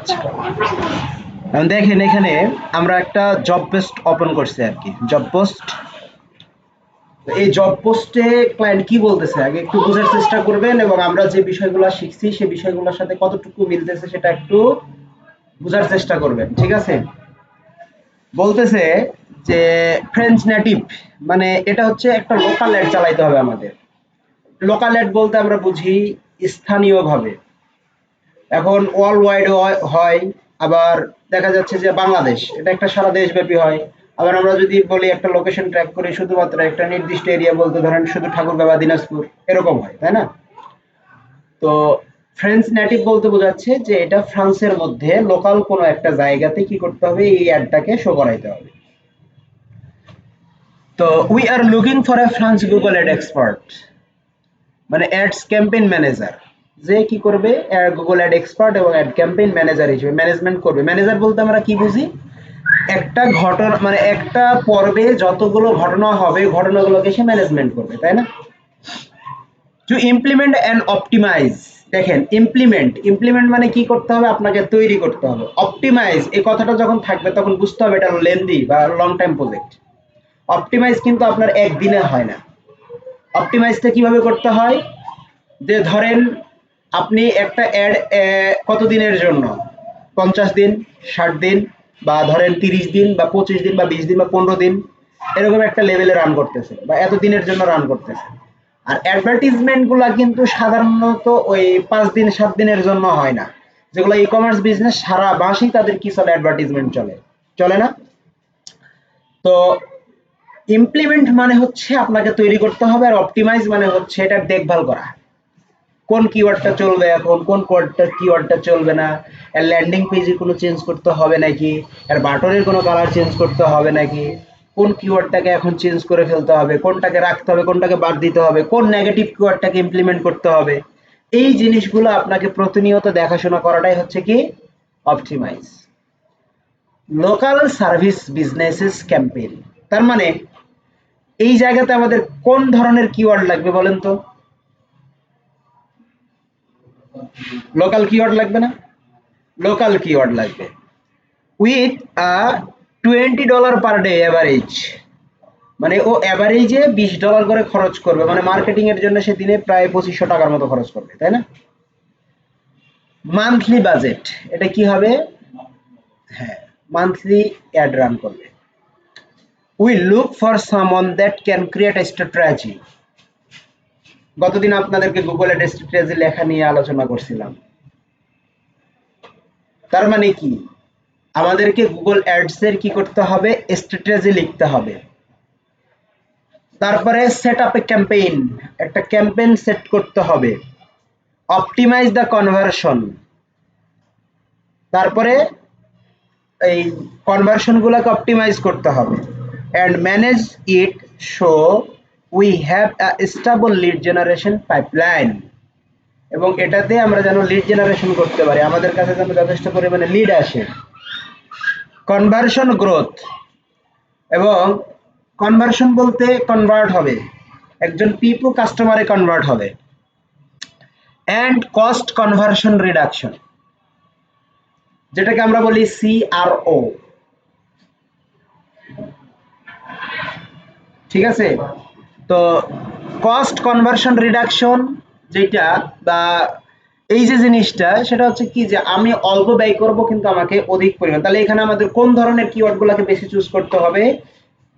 আচ্ছা, এখন দেখেন এখানে আমরা একটা জব পোস্ট ওপেন করছি আর কি, জব পোস্ট। এই জব পোস্টে ক্লায়েন্ট কি বলতেছে আগে একটু বোঝার চেষ্টা করবেন, এবং আমরা যে বিষয়গুলো শিখছি সেই বিষয়গুলোর সাথে কতটুকু মিলতেছে সেটা একটু বোঝার চেষ্টা করবেন, ঠিক আছে? বলতেছে যে ফ্রেঞ্চ নেটিভ, মানে এটা হচ্ছে একটা লোকাল অ্যাড চালাইতে হবে আমাদের। লোকাল অ্যাড বলতে আমরা বুঝি স্থানীয়ভাবে। এখন ওয়ার্ল্ড ওয়াইড হয়, আবার দেখা যাচ্ছে যে বাংলাদেশ এটা একটা সারা দেশব্যাপী হয়। আবার আমরা যদি বলি একটা লোকেশন ট্র্যাক করি শুধুমাত্র একটা নির্দিষ্ট এরিয়া, বলতে ধরেন শুধু ঠাকুরগাঁও বা দিনাজপুর, এরকম হয়, তাই না? তো ফ্রেঞ্চ নেটিভ বলতে বোঝাচ্ছে যে এটা ফ্রান্সের মধ্যে লোকাল কোনো একটা জায়গাতে কি করতে হবে, এই অ্যাডটাকে শো করাইতে হবে। তো we are looking for a France Google ad expert, মানে অ্যাডস ক্যাম্পেইন ম্যানেজার, যে কি করবে গুগল অ্যাড এক্সপার্ট এবং অ্যাড ক্যাম্পেইন ম্যানেজার হিসেবে ম্যানেজমেন্ট করবে। ম্যানেজার বলতে আমরা কি বুঝি, একটা ঘটনা মানে একটা পর্বে যতগুলো ঘটনা হবে ঘটনাগুলোকে সে ম্যানেজমেন্ট করবে, তাই না? টু ইমপ্লিমেন্ট অ্যান্ড অপটিমাইজ, দেখেন ইমপ্লিমেন্ট, ইমপ্লিমেন্ট মানে কি করতে হবে, আপনাকে তৈরি করতে হবে। অপটিমাইজ এই কথাটা যখন থাকবে তখন বুঝতে হবে এটা লেন্দি বা লং টাইম প্রজেক্ট। অপটিমাইজ কিন্তু আপনার একদিনে হয় না। অপটিমাইজটা কিভাবে করতে হয়, যে ধরেন আপনি একটা অ্যাড কতদিনের জন্য, 50 দিন, 60 দিন, বা ধরেন 30 দিন বা 25 দিন বা 20 দিন বা 15 দিন, এরকম একটা লেভেলে রান করতেছে বা এত দিনের জন্য রান করতেছে। আর অ্যাডভার্টিজমেন্ট গুলা কিন্তু সাধারণত ওই 5 দিন 7 দিনের জন্য হয় না। যেগুলো ই কমার্স বিজনেস সারা মাসই তাদের কি চলে, অ্যাডভার্টিজমেন্ট চলে, চলে না? তো ইমপ্লিমেন্ট মানে হচ্ছে আপনাকে তৈরি করতে হবে, আর অপটিমাইজ মানে হচ্ছে এটার দেখভাল করা। কোন কিওয়ার্ডটা চলবে, এখন কোন কিওয়ার্ডটা চলবে না, এর ল্যান্ডিং পেজে কোনো চেঞ্জ করতে হবে নাকি, এর বাটনের কোনো কালার চেঞ্জ করতে হবে নাকি, কোন কিওয়ার্ডটাকে এখন চেঞ্জ করে ফেলতে হবে, কোনটাকে রাখতে হবে, কোনটাকে বাদ দিতে হবে, কোন নেগেটিভ কিওয়ার্ডটাকে ইমপ্লিমেন্ট করতে হবে। এই জিনিসগুলো আপনাকে প্রতিনিয়ত দেখাশোনা করাটাই হচ্ছে কি optimize. Local service businesses campaign, তার মানে এই জায়গাতে আমাদের কোন ধরনের কিওয়ার্ড লাগবে বলেন তো? লোকাল কিওয়ার্ড লাগবে না? লোকাল কিওয়ার্ড লাগবে with a $20 per day average, মানে ও অ্যাভারেজে $20 করে খরচ করবে, মানে মার্কেটিং এর জন্য সে দিনে প্রায় 2500 টাকার মতো খরচ করবে, তাই না? মান্থলি বাজেট, এটা কি হবে? হ্যাঁ, মান্থলি অ্যাড রান করবে। We look for someone that can create a strategy, গতদিন আপনাদেরকে গুগল অ্যাড স্ট্র্যাটেজি লেখা নিয়ে আলোচনা করছিলাম। তার মানে কি, আমাদেরকে গুগল অ্যাডস এর কি করতে হবে, স্ট্র্যাটেজি লিখতে হবে। তারপরে সেট আপ এ ক্যাম্পেইন, একটা ক্যাম্পেইন সেট করতে হবে। অপটিমাইজ দ্য কনভার্সন, তারপরে এই কনভার্সন গুলোকে অপটিমাইজ করতে হবে। And manage it show we have a stable lead generation pipeline, এবং এটাতে আমরা যেন লিড জেনারেশন করতে পারি, আমাদের কাছে যেন যথেষ্ট পরিমাণে লিড আসে। কনভার্সন গ্রোথ, এবং কনভার্সন বলতে কনভার্ট হবে, একজন পিপু কাস্টমারে কনভার্ট হবে। অ্যান্ড কস্ট কনভার্সন রিডাকশন, যেটাকে আমরা বলি CRO, ঠিক আছে? তো কস্ট কনভার্সন রিডাকশন যেটা, বা এই যে জিনিসটা, সেটা হচ্ছে কি যে আমি অল্প ব্যয় করব কিন্তু আমাকে অধিক পরিমাণ, তাহলে এখানে আমাদের কোন ধরনের কিওয়ার্ডগুলোকে বেশি চুজ করতে হবে?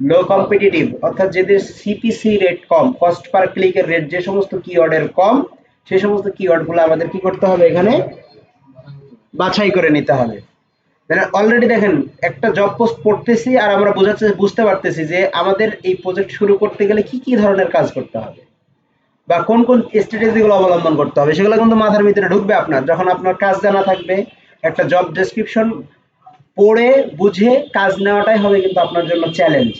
লো কম্পিটিটিভ, অর্থাৎ যেদের CPC রেট কম, কস্ট পার ক্লিকের রেট যে সমস্ত কিওয়ার্ডের কম, সেই সমস্ত কিওয়ার্ডগুলো আমাদের কি করতে হবে, এখানে বাছাই করে নিতে হবে। মানে অলরেডি দেখেন একটা জব পোস্ট পড়তেছি আর আমরা বুঝতে পারতেছি যে আমাদের এই প্রজেক্ট শুরু করতে গেলে কি কি ধরনের কাজ করতে হবে বা কোন কোন স্ট্র্যাটেজি গুলো অবলম্বন করতে হবে, সেগুলো কিন্তু মাথার ভিতরে ঢুকবে আপনার যখন আপনার কাজ জানা থাকবে। একটা জব ডেসক্রিপশন পড়ে বুঝে কাজ নেওয়াটাই হবে কিন্তু আপনার জন্য চ্যালেঞ্জ।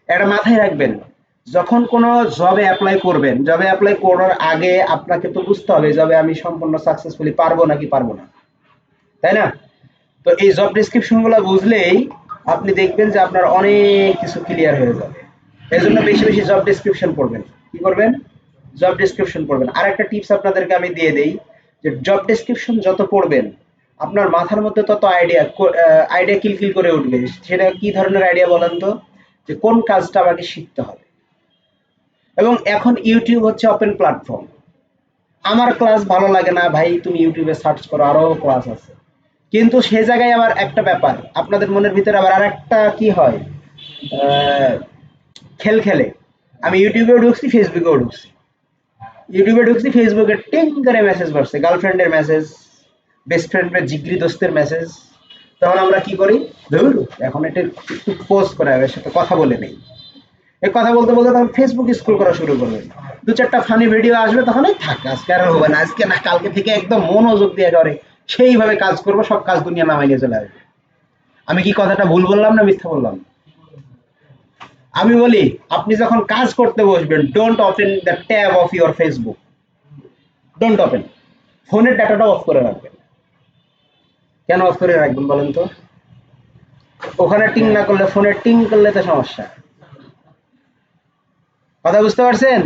এটা মাথায় রাখবেন, যখন কোনো জবে অ্যাপ্লাই করবেন, জবে অ্যাপ্লাই করার আগে আপনাকে তো বুঝতে হবে জবে আমি সম্পূর্ণ সাকসেসফুলি পারবো নাকি পারবো না, তাই না? তো এই জব ডেসক্রিপশন গুলো বুঝলেই আপনি দেখবেন যে আপনার অনেক কিছু ক্লিয়ার হয়ে যাবে। এই জন্য বেশি বেশি জব ডেসক্রিপশন পড়বেন। কি করবেন? জব ডেসক্রিপশন পড়বেন। আর একটা টিপস আপনাদেরকে আমি দিয়ে দেই, যে জব ডেসক্রিপশন যত পড়বেন আপনার মাথার মধ্যে তত আইডিয়া কিলকিল করে উঠবে। সেটা কি ধরনের আইডিয়া বলেন তো? যে কোন কাজটা আমাকে শিখতে হবে। এবং এখন ইউটিউব হচ্ছে ওপেন প্ল্যাটফর্ম। আমার ক্লাস ভালো লাগে না ভাই, তুমি ইউটিউবে সার্চ করো, আরো ক্লাস আছে। কিন্তু সে জায়গায় আবার একটা ব্যাপার, আপনাদের মনের ভিতরে আবার আরেকটা কি হয়, আহ, খেলে আমি ইউটিউবেও ঢুকছি, ফেসবুকেও ঢুকছি। ইউটিউবে ঢুকছি, ফেসবুকে টিং করে মেসেজ করছে, গার্লফ্রেন্ডের মেসেজ, বেস্ট ফ্রেন্ডের জিগরি দোস্তের মেসেজ। তখন আমরা কি করি, ধুর এখন এটা একটু পোস্ট করে এর সাথে কথা বলে নেই। এই কথা বলতে বলতে তখন ফেসবুক স্ক্রল করা শুরু করবেন। দু চারটা ফানি ভিডিও আসবে, তখন এই থাক আজকে আর হবে না, আজকে না কালকে থেকে একদম মনোযোগ দিয়ে করে সেইভাবে কাজ করব, সব কাজ দুনিয়া নামাই নিয়ে চলে আসবে। আমি কি কথাটা ভুল বললাম না মিথ্যা বললাম? আমি বলি, আপনি যখন কাজ করতে বসবেন, don't open the tab of your Facebook, don't open. ফোনের ডাটাটা অফ করে রাখবেন। কেন অফ করে রাখবেন বলেন তো? ওখানে টিং না করলে, ফোনে টিং করলে তো সমস্যা। কথা বুঝতে পারছেন?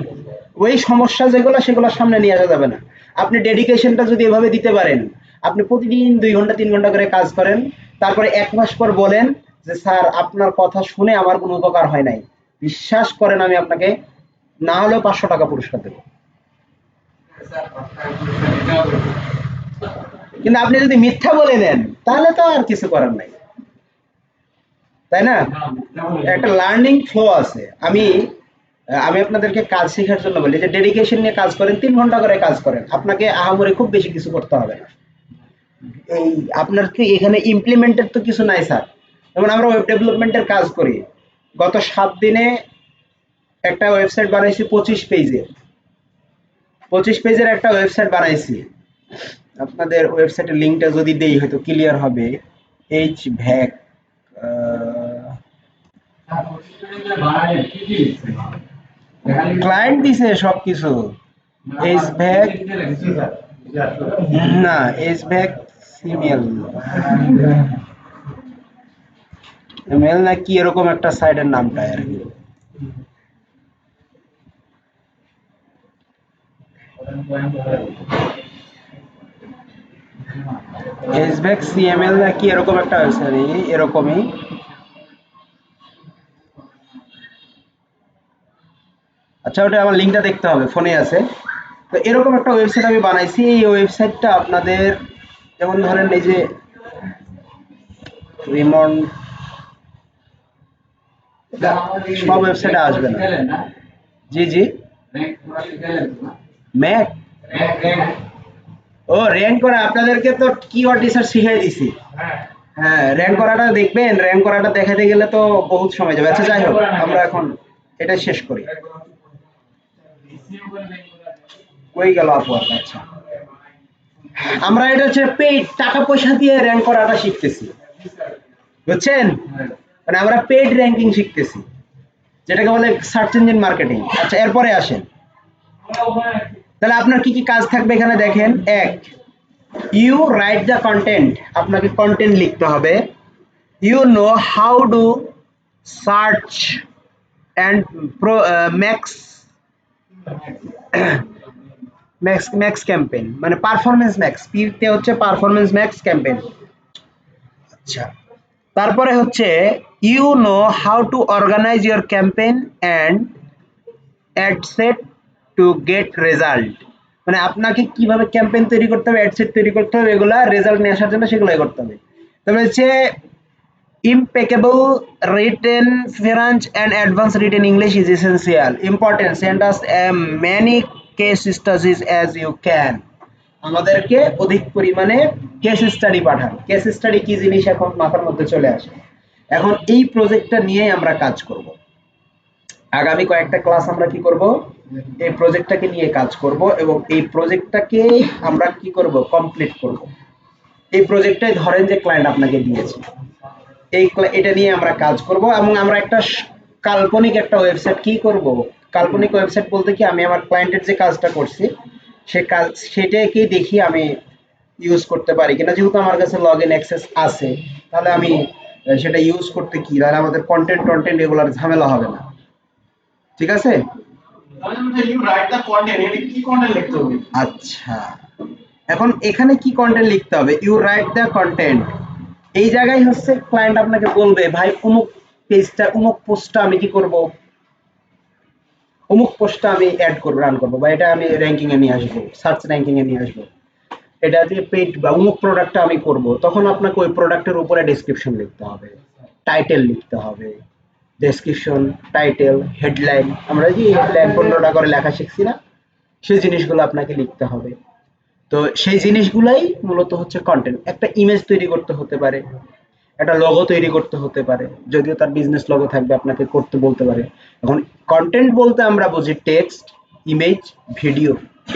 ওই সমস্যা যেগুলো, সেগুলোর সামনে নিয়ে আসা যাবে না। আপনি ডেডিকেশনটা যদি এভাবে দিতে পারেন, আপনি প্রতিদিন 2 ঘন্টা 3 ঘন্টা করে কাজ করেন, তারপরে 1 মাস পর বলেন যে স্যার আপনার কথা শুনে আমার কোনো উপকার হয় নাই, বিশ্বাস করেন আমি আপনাকে না হলেও 500 টাকা পুরস্কার দেবো। কিন্তু আপনি যদি মিথ্যা বলে দেন, তাহলে তো আর কিছু করার নাই, তাই না? একটা লার্নিং ফ্লো আছে। আমি আপনাদেরকে কাজ শেখার জন্য বলি যে ডেডিকেশন নিয়ে কাজ করেন, 3 ঘন্টা করে কাজ করেন, আপনাকে আহামরি খুব বেশি কিছু করতে হবে না। এই আপনার কি এখানে ইমপ্লিমেন্টের তো কিছু নাই স্যার। যেমন আমরা ওয়েব ডেভেলপমেন্টের কাজ করি, গত 7 দিনে একটা ওয়েবসাইট বানাইছি 25 পেজের। 25 পেজের একটা ওয়েবসাইট বানাইছি। আপনাদের ওয়েবসাইটের লিঙ্কটা যদি দেই হয়তো ক্লিয়ার হবে। এইচ ভ্যাক, ক্লায়েন্ট দিছে সবকিছু। এইচ ভ্যাক, না এইচ ভ্যাক সিমিএল, মেল না কি এরকম একটা সাইটের নামটা আর কি। এইচব্যাক সিএমএল না কি এরকম একটা ওয়েবসাইট, এরকমই। আচ্ছা ওটা আমার লিঙ্কটা দেখতে হবে, ফোনে আছে। তো এরকম একটা ওয়েবসাইট আমি বানাইছি। এই ওয়েবসাইটটা আপনাদের, যেমন ধরেন এই যে রিমন, সব ওয়েবসাইটে আসবে না। জি জি, ম্যাক, ও র্যাঙ্ক করা, আপনাদেরকে তো কিওয়ার্ড রিসার্চ শিখিয়ে দিছি। হ্যাঁ, র্যাঙ্ক করাটা দেখবেন, র্যাঙ্ক করাটা দেখাতে গেলে তো বহুত সময় যাবে। আচ্ছা যাই হোক, আমরা এখন এটা শেষ করি। কই গেল আপু? আচ্ছা, আমরা এটা হচ্ছে পেইড, টাকা পয়সা দিয়ে র্যাঙ্ক করাটা শিখতেছি, বুঝছেন? মানে আমরা পেইড র্যাঙ্কিং শিখতেছি, যেটাকে বলে সার্চ ইঞ্জিন মার্কেটিং। আচ্ছা এরপরে আসেন, তাহলে আপনার কি কি কাজ থাকবে এখানে দেখেন। এক, ইউ রাইট দ্য কন্টেন্ট, আপনাকে কন্টেন্ট লিখতে হবে। You know how to search and max max max campaign, মানে পারফরমেন্স ম্যাক্স, পিতে হচ্ছে পারফরমেন্স ম্যাক্স ক্যাম্পেইন। আচ্ছা, তারপরে হচ্ছে you know how to organize your campaign and ad set to get result, মানে আপনাকে কিভাবে ক্যাম্পেইন তৈরি করতে হবে, অ্যাড সেট তৈরি করতে হবে, এগুলা রেজাল্ট নিয়ে আসার জন্য সেগুলাই করতে হবে। তবে হচ্ছে impeccable written French and advanced written English is essential. Important. Send us as many case studies as you can. আমাদেরকে অধিক পরিমাণে কেস স্টাডি পাঠান। কেস স্টাডি কি জিনিস এখন মাথার মধ্যে চলে আসে। এখন এই প্রজেক্টটা নিয়েই আমরা কাজ করব। আগামী কয়েকটা ক্লাস আমরা কি করব, এই প্রজেক্টটাকে নিয়ে কাজ করব এবং এই প্রজেক্টটাকে আমরা কি করব, কমপ্লিট করব। এই প্রজেক্টটাই ধরেন যে ক্লায়েন্ট আপনাকে দিয়েছে, এটা নিয়ে আমরা কাজ করব এবং আমরা একটা কাল্পনিক একটা ওয়েবসাইট কি করব। কাল্পনিক ওয়েবসাইট বলতে কি, আমি আমার ক্লায়েন্টের যে কাজটা করছি সে কাজ, সেটাকেই দেখি আমি ইউজ করতে পারি কিনা। যেহেতু আমার কাছে লগ ইন অ্যাক্সেস আছে, তাহলে আমি সেটা ইউজ করতে কি, তাহলে আমাদের কন্টেন্ট টন্টেন্ট এগুলোর ঝামেলা হবে না। ঠিক আছে? আচ্ছা, এখন এখানে কি কন্টেন্ট লিখতে হবে, ইউ রাইট দ্য কন্টেন্ট। এই জায়গায় হচ্ছে ক্লায়েন্ট আপনাকে বলবে ভাই অমুক পেজটা অমুক পোস্টটা আমি কি করব, অমুক পোস্টটা আমি অ্যাড করব, রান করব, বা এটা আমি র্যাঙ্কিং এ নিয়ে আসবো, সার্চ র্যাঙ্কিং এ নিয়ে আসবো, এটা দিয়ে পেইড বা অমুক প্রোডাক্টটা আমি করব। তখন আপনাকে ওই প্রোডাক্টের উপরে ডেসক্রিপশন লিখতে হবে, টাইটেল লিখতে হবে, ডেসক্রিপশন, টাইটেল, হেডলাইন, আমরা যে হেডলাইন 15টা করে লেখা শিখছি না, সেই জিনিসগুলো আপনাকে লিখতে হবে। তো সেই জিনিসগুলাই মূলত হচ্ছে কন্টেন্ট। একটা ইমেজ তৈরি করতে হতে পারে, একটা লোগো তৈরি করতে হতে পারে, যদিও তার বিজনেস লোগো থাকবে আপনাকে করতে বলতে পারে। এখন কন্টেন্ট বলতে আমরা বুঝি টেক্সট, ইমেজ, ভিডিও,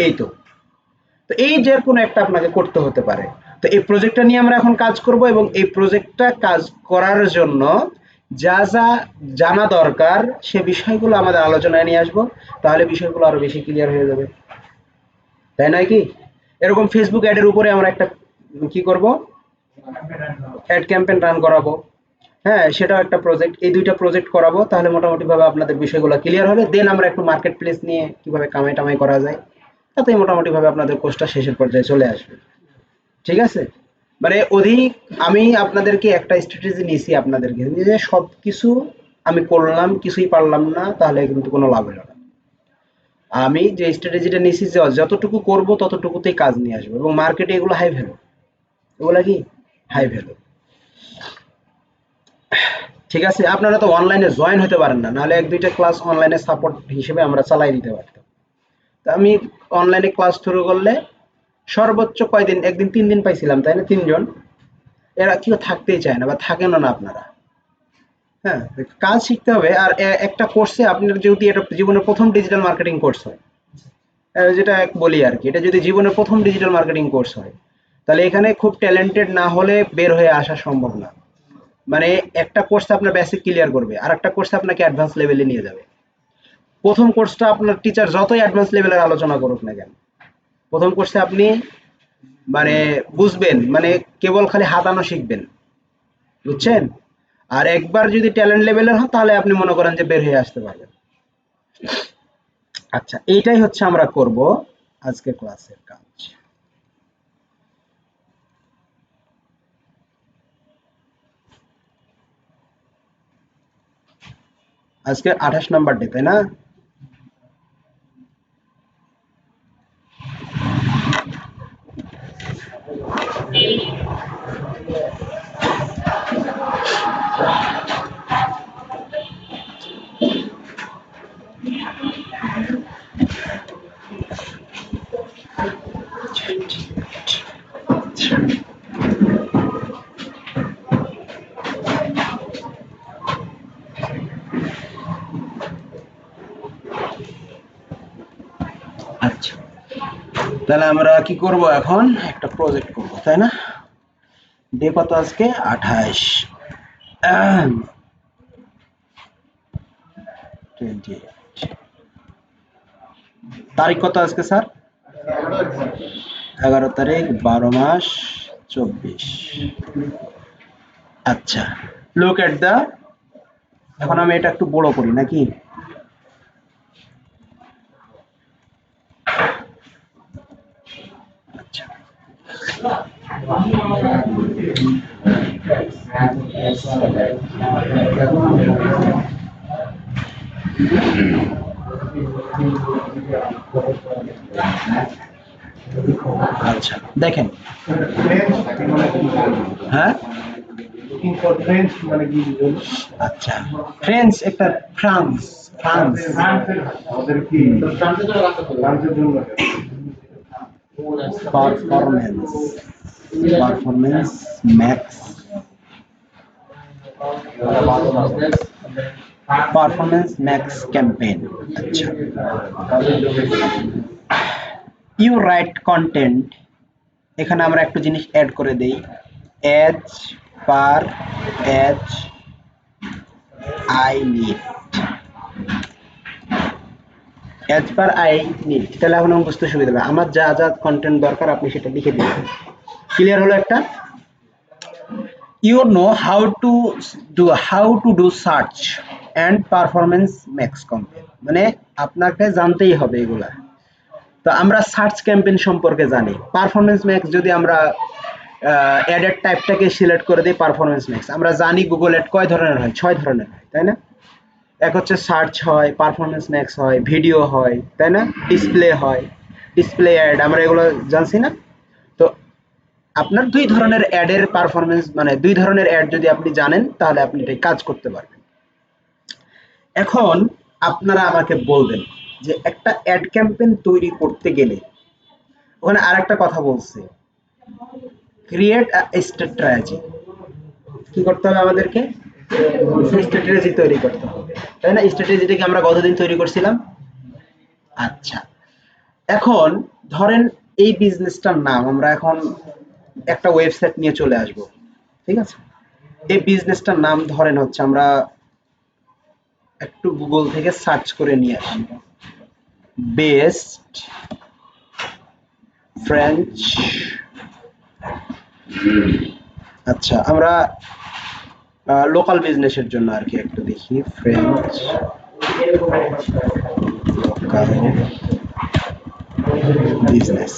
এই তো। তো এই যে কোনো একটা আপনাকে করতে হতে পারে। তো এই প্রজেক্টটা নিয়ে আমরা এখন কাজ করব, এবং এই প্রজেক্টটা কাজ করার জন্য যা যা জানা দরকার সে বিষয়গুলো আমাদের আলোচনায় নিয়ে আসবো, তাহলে বিষয়গুলো আরো বেশি ক্লিয়ার হয়ে যাবে, তাই নয় কি? এরকম ফেসবুক অ্যাডের উপরে আমরা একটা কি করব, অ্যাড ক্যাম্পেইন রান করাবো। হ্যাঁ, সেটাও একটা প্রজেক্ট। এই দুইটা প্রজেক্ট করাবো, তাহলে মোটামুটি ভাবে আপনাদের বিষয়গুলো ক্লিয়ার হবে। দেন আমরা একটু মার্কেট প্লেস নিয়ে কিভাবে কামাই টামাই করা যায়, তাতেই মোটামুটি ভাবে আপনাদের কোর্সটা শেষের পর্যায়ে চলে আসবে। ঠিক আছে? মানে অধিক আমি আপনাদেরকে একটা স্ট্র্যাটেজি নিয়েছি আপনাদেরকে, যে সবকিছু আমি করলাম কিছুই পারলাম না, তাহলে কিন্তু কোনো লাভ হলো না। আমি যে স্ট্র্যাটেজিটা নিয়েছি যে যতটুকু করব ততটুকুতেই কাজ নিয়ে আসবো, এবং মার্কেটে এগুলো হাই ভ্যালু, এগুলা কি হাই ভ্যালু। ঠিক আছে? আপনারা তো অনলাইনে জয়েন হতে পারেন না, নাহলে এক দুইটা ক্লাস অনলাইনে সাপোর্ট হিসেবে আমরা চালাই দিতে পারতাম। তা আমি অনলাইনে ক্লাস শুরু করলে সর্বোচ্চ কয়দিন, একদিন 3 দিন পাইছিলাম, তাই না? 3 জন। এরা কেউ থাকতেই চায় না, বা থাকেন না আপনারা। হ্যাঁ, কাজ শিখতে হবে। আর একটা কোর্সে আপনার যদি এটা জীবনের প্রথম ডিজিটাল মার্কেটিং কোর্স হয়, যেটা বলি আর কি, এটা যদি জীবনের প্রথম ডিজিটাল মার্কেটিং কোর্স হয়, তাহলে এখানে খুব ট্যালেন্টেড না হলে বের হয়ে আসা সম্ভব না। মানে একটা কোর্স আপনার বেসিক ক্লিয়ার করবে, আর একটা কোর্স আপনাকে অ্যাডভান্স লেভেলে নিয়ে যাবে। প্রথম কোর্সটা আপনার টিচার যতই অ্যাডভান্স লেভেলের আলোচনা করুক না কেন, প্রথম কোর্সে আপনি মানে বুঝবেন, মানে কেবল খালি হাতানো শিখবেন, বুঝছেন? আর একবার যদি ট্যালেন্ট লেভেলের হন, তাহলে আপনি মনে করেন যে বের হয়ে আসতে পারবেন। আচ্ছা, এইটাই হচ্ছে আমরা করব আজকে ক্লাসের কাজ। আজকে 28 নাম্বার ডে, তাই না? আচ্ছা, তাহলে আমরা কি করব, এখন একটা প্রজেক্ট করব, তাই না? ডে কত আজকে? 28। 28। তারিখ কত আজকে স্যার? 11 তারিখ, 12 মাস 24। আচ্ছা, লুক এট দা, এখন আমি এটা একটু বড় করি নাকি? আচ্ছা, আচ্ছা দেখেন। হ্যাঁ, আচ্ছা, ফ্রেঞ্চ একটা, France, France, performance, performance max, performance max campaign. আচ্ছা, ইউ রাইট কন্টেন্ট, এখানে আমরা একটা জিনিস অ্যাড করে দেই, as per, as I need, as per I need. তাহলে এখন আমার বুঝতে সুবিধা হবে, আমার যা যা কন্টেন্ট দরকার আপনি সেটা লিখে দিবেন। ক্লিয়ার হলো একটা? You know how to do search and performance max campaign, মানে আপনাকে জানতেই হবে এগুলা। তো আমরা সার্চ ক্যাম্পেইন সম্পর্কে জানি। পারফরম্যান্স ম্যাক্স যদি আমরা অ্যাডের টাইপটাকে সিলেক্ট করে দিই পারফরম্যান্স ম্যাক্স, আমরা জানি গুগল অ্যাড কয় ধরনের হয়, 6 ধরনের হয়, তাই না? এক হচ্ছে সার্চ হয়, পারফরম্যান্স ম্যাক্স হয়, ভিডিও হয়, তাই না? ডিসপ্লে হয়, ডিসপ্লে অ্যাড, আমরা এগুলো জানছি না? তো আপনার দুই ধরনের অ্যাডের পারফরম্যান্স, মানে দুই ধরনের অ্যাড যদি আপনি জানেন তাহলে আপনি এটাই কাজ করতে পারবেন। এখন আপনারা আমাকে বলবেন যে একটা অ্যাড ক্যাম্পেইন তৈরি করতে গেলে ওখানে আরেকটা কথা বলছে, ক্রিয়েট আ স্ট্র্যাটেজি। কি করতে হবে আমাদেরকে? স্ট্র্যাটেজি তৈরি করতে হবে, তাই না? স্ট্র্যাটেজিটা কি আমরা কতদিন তৈরি করছিলাম? আচ্ছা, এখন ধরেন এই বিজনেসটার নাম আমরা এখন একটা ওয়েবসাইট নিয়ে চলে আসব, ঠিক আছে? এই বিজনেসটার নাম ধরেন হচ্ছে আমরা একটু গুগল থেকে সার্চ করে নিয়ে আসি, বেস্ট ফ্রেঞ্চ, আচ্ছা আমরা লোকাল বিজনেসের জন্য আর কি একটু দেখি, ফ্রেঞ্চ লোকাল বিজনেস,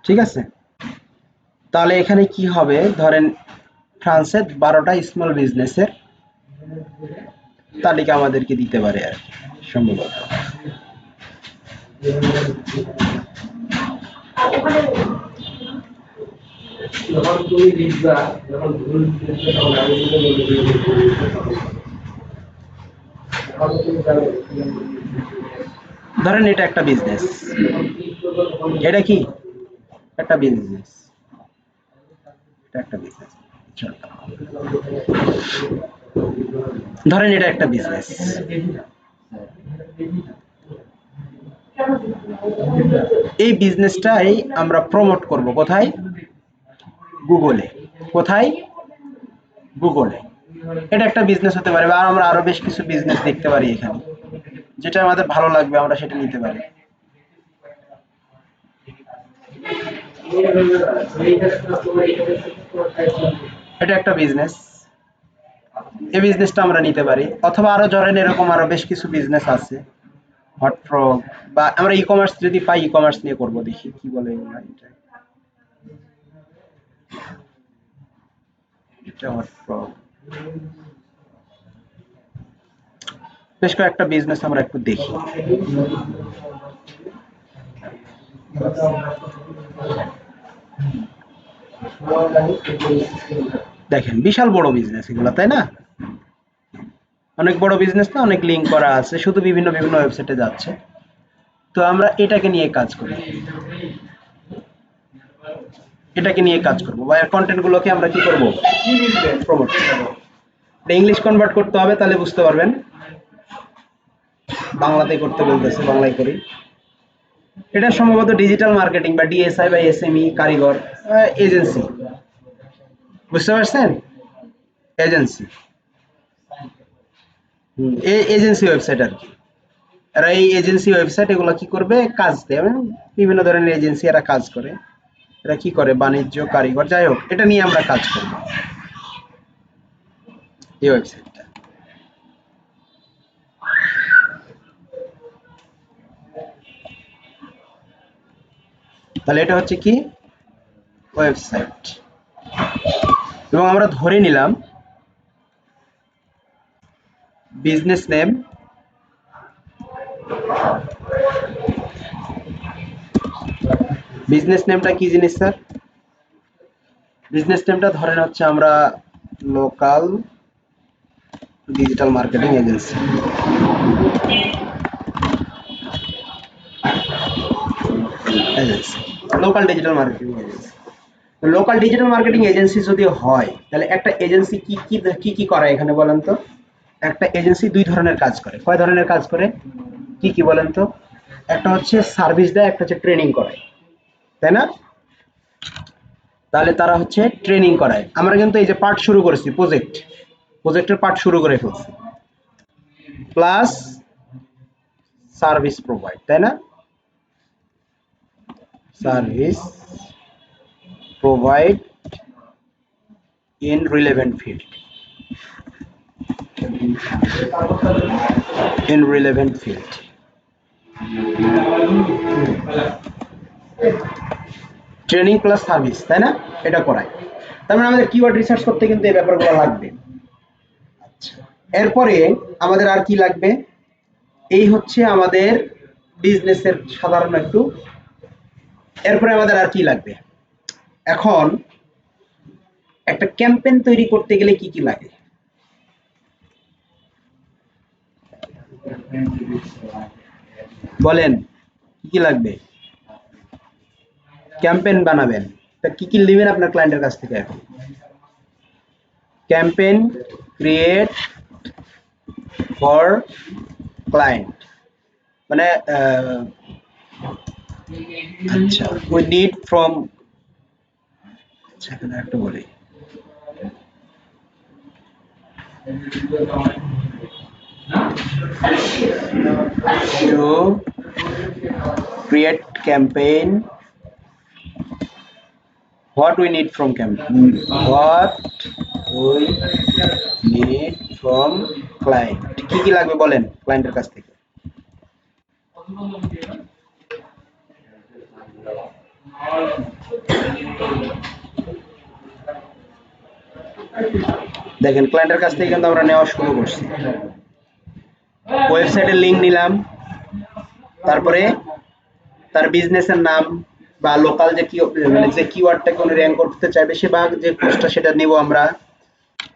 ঠিক আছে? তাহলে এখানে কি হবে, ধরেন ফ্রান্সের 12টা স্মল বিজনেসের তালিকা আমাদেরকে দিতে পারে আর কি, সম্ভবত। ধরেন এটা একটা বিজনেস, এটা কি একটা বিজনেস, এটা একটা বিজনেস, ধরেন এটা একটা বিজনেস, এই বিজনেসটাই আমরা প্রমোট করব কোথায়? গুগলে। কোথায়? গুগলে। এটা একটা বিজনেস হতে পারে, বা আমরা আরো বেশ কিছু বিজনেস দেখতে পারি এখানে, যেটা আমাদের ভালো লাগবে আমরা সেটা নিতে পারি। এটা একটা বিজনেস, এই বিজনেসটা আমরা নিতে পারি, অথবা আরো ধরেন এরকম আরো বেশ কিছু বিজনেস আছে, হটফ্রগ, বা আমরা ই কমার্স যদি পাই ই কমার্স নিয়ে করব, দেখি কি বলে এগুলা। এটা হটফ্রগ, বেশ কয়েকটা বিজনেস আমরা একটু দেখি। দেখেন বিশাল বড় বিজনেস এগুলো, তাই না? অনেক বড় বিজনেস, না অনেক লিঙ্ক করা আছে, শুধু বিভিন্ন বিভিন্ন ওয়েবসাইটে যাচ্ছে। তো আমরা এটাকে নিয়ে কাজ করি, এটাকে নিয়ে কাজ করব, বা এর কন্টেন্ট গুলোকে আমরা কি করব? প্রমোট করব। ইংলিশ কনভার্ট করতে হবে, তাহলে বুঝতে পারবেন। বাংলাতে করতে বলতেছে, বাংলায় করি। এটা সম্ভবত ডিজিটাল মার্কেটিং বা ডিএসআই বা এসএমই কারিগর এজেন্সি, বুঝতে পারছেন? এজেন্সি, এজেন্সি ওয়েবসাইট আর কি। এরা এই এজেন্সি ওয়েবসাইট এগুলো কি করবে? কাজ দেয়, বিভিন্ন ধরনের এজেন্সি এরা কাজ করে। এরা কি করে? বাণিজ্য, কারিগর, যাই হোক, এটা নিয়ে আমরা কাজ করব, এই ওয়েবসাইটটা। তাহলে এটা হচ্ছে কি? ওয়েবসাইট। এবং আমরা ধরে নিলাম বিজনেস নেম, বিজনেস নেমটা কি জিনিস স্যার? বিজনেস নেমটা ধরেন হচ্ছে আমরা local digital marketing agency, agency, local digital marketing agency. Local digital marketing agency যদি হয়, তাহলে একটা এজেন্সি কি কি কি কি করে এখানে বলেন তো? একটা এজেন্সি দুই ধরনের কাজ করে। কয় ধরনের কাজ করে? কি কি বলেন তো? একটা হচ্ছে সার্ভিস দেয়, একটা হচ্ছে ট্রেনিং করায়, তাই না? তাহলে তারা হচ্ছে ট্রেনিং করায়। আমরা কিন্তু এই যে পার্ট শুরু করেছি, প্রজেক্টের পার্ট শুরু করে ফেলছি, প্লাস সার্ভিস প্রোভাইড, তাই না? Service provide in relevant field, in relevant field. Training plus service, তাই না? এটা করায়। তার মানে আমাদের কিওয়ার্ড রিসার্চ করতে কিন্তু এই ব্যাপারগুলো লাগবে। আচ্ছা, এরপরে আমাদের আর কি লাগবে? এই হচ্ছে আমাদের বিজনেসের সাধারণ একটু। এরপরে আমাদের আর কি লাগবে? এখন একটা ক্যাম্পেইন তৈরি করতে গেলে কি কি লাগে? বলেন, কি কি লাগবে? ক্যাম্পেইন বানাবেন, তা কি কি নেবেন আপনার ক্লায়েন্টের কাছ থেকে? এখন ক্যাম্পেইন ক্রিয়েট ফর ক্লায়েন্ট, মানে আচ্ছা, উই নিড ফ্রম, আচ্ছা এখানে একটা বলি, to create campaign, what we need from campaign, what we need from client, কি কি লাগবে বলেন ক্লায়েন্টের কাছ থেকে? দেখেন ক্লায়েন্টের কাছ থেকে কিন্তু আমরা নেওয়া শুরু করছি। ওয়েবসাইটের লিংক নিলাম, তারপরে তার বিজনেসের নাম বা লোকাল যে কি মানে যে কিওয়ার্ডটাকে উনি র্যাঙ্ক করতে চাইবে সে বা যে পোস্টটা সেটা নেব আমরা।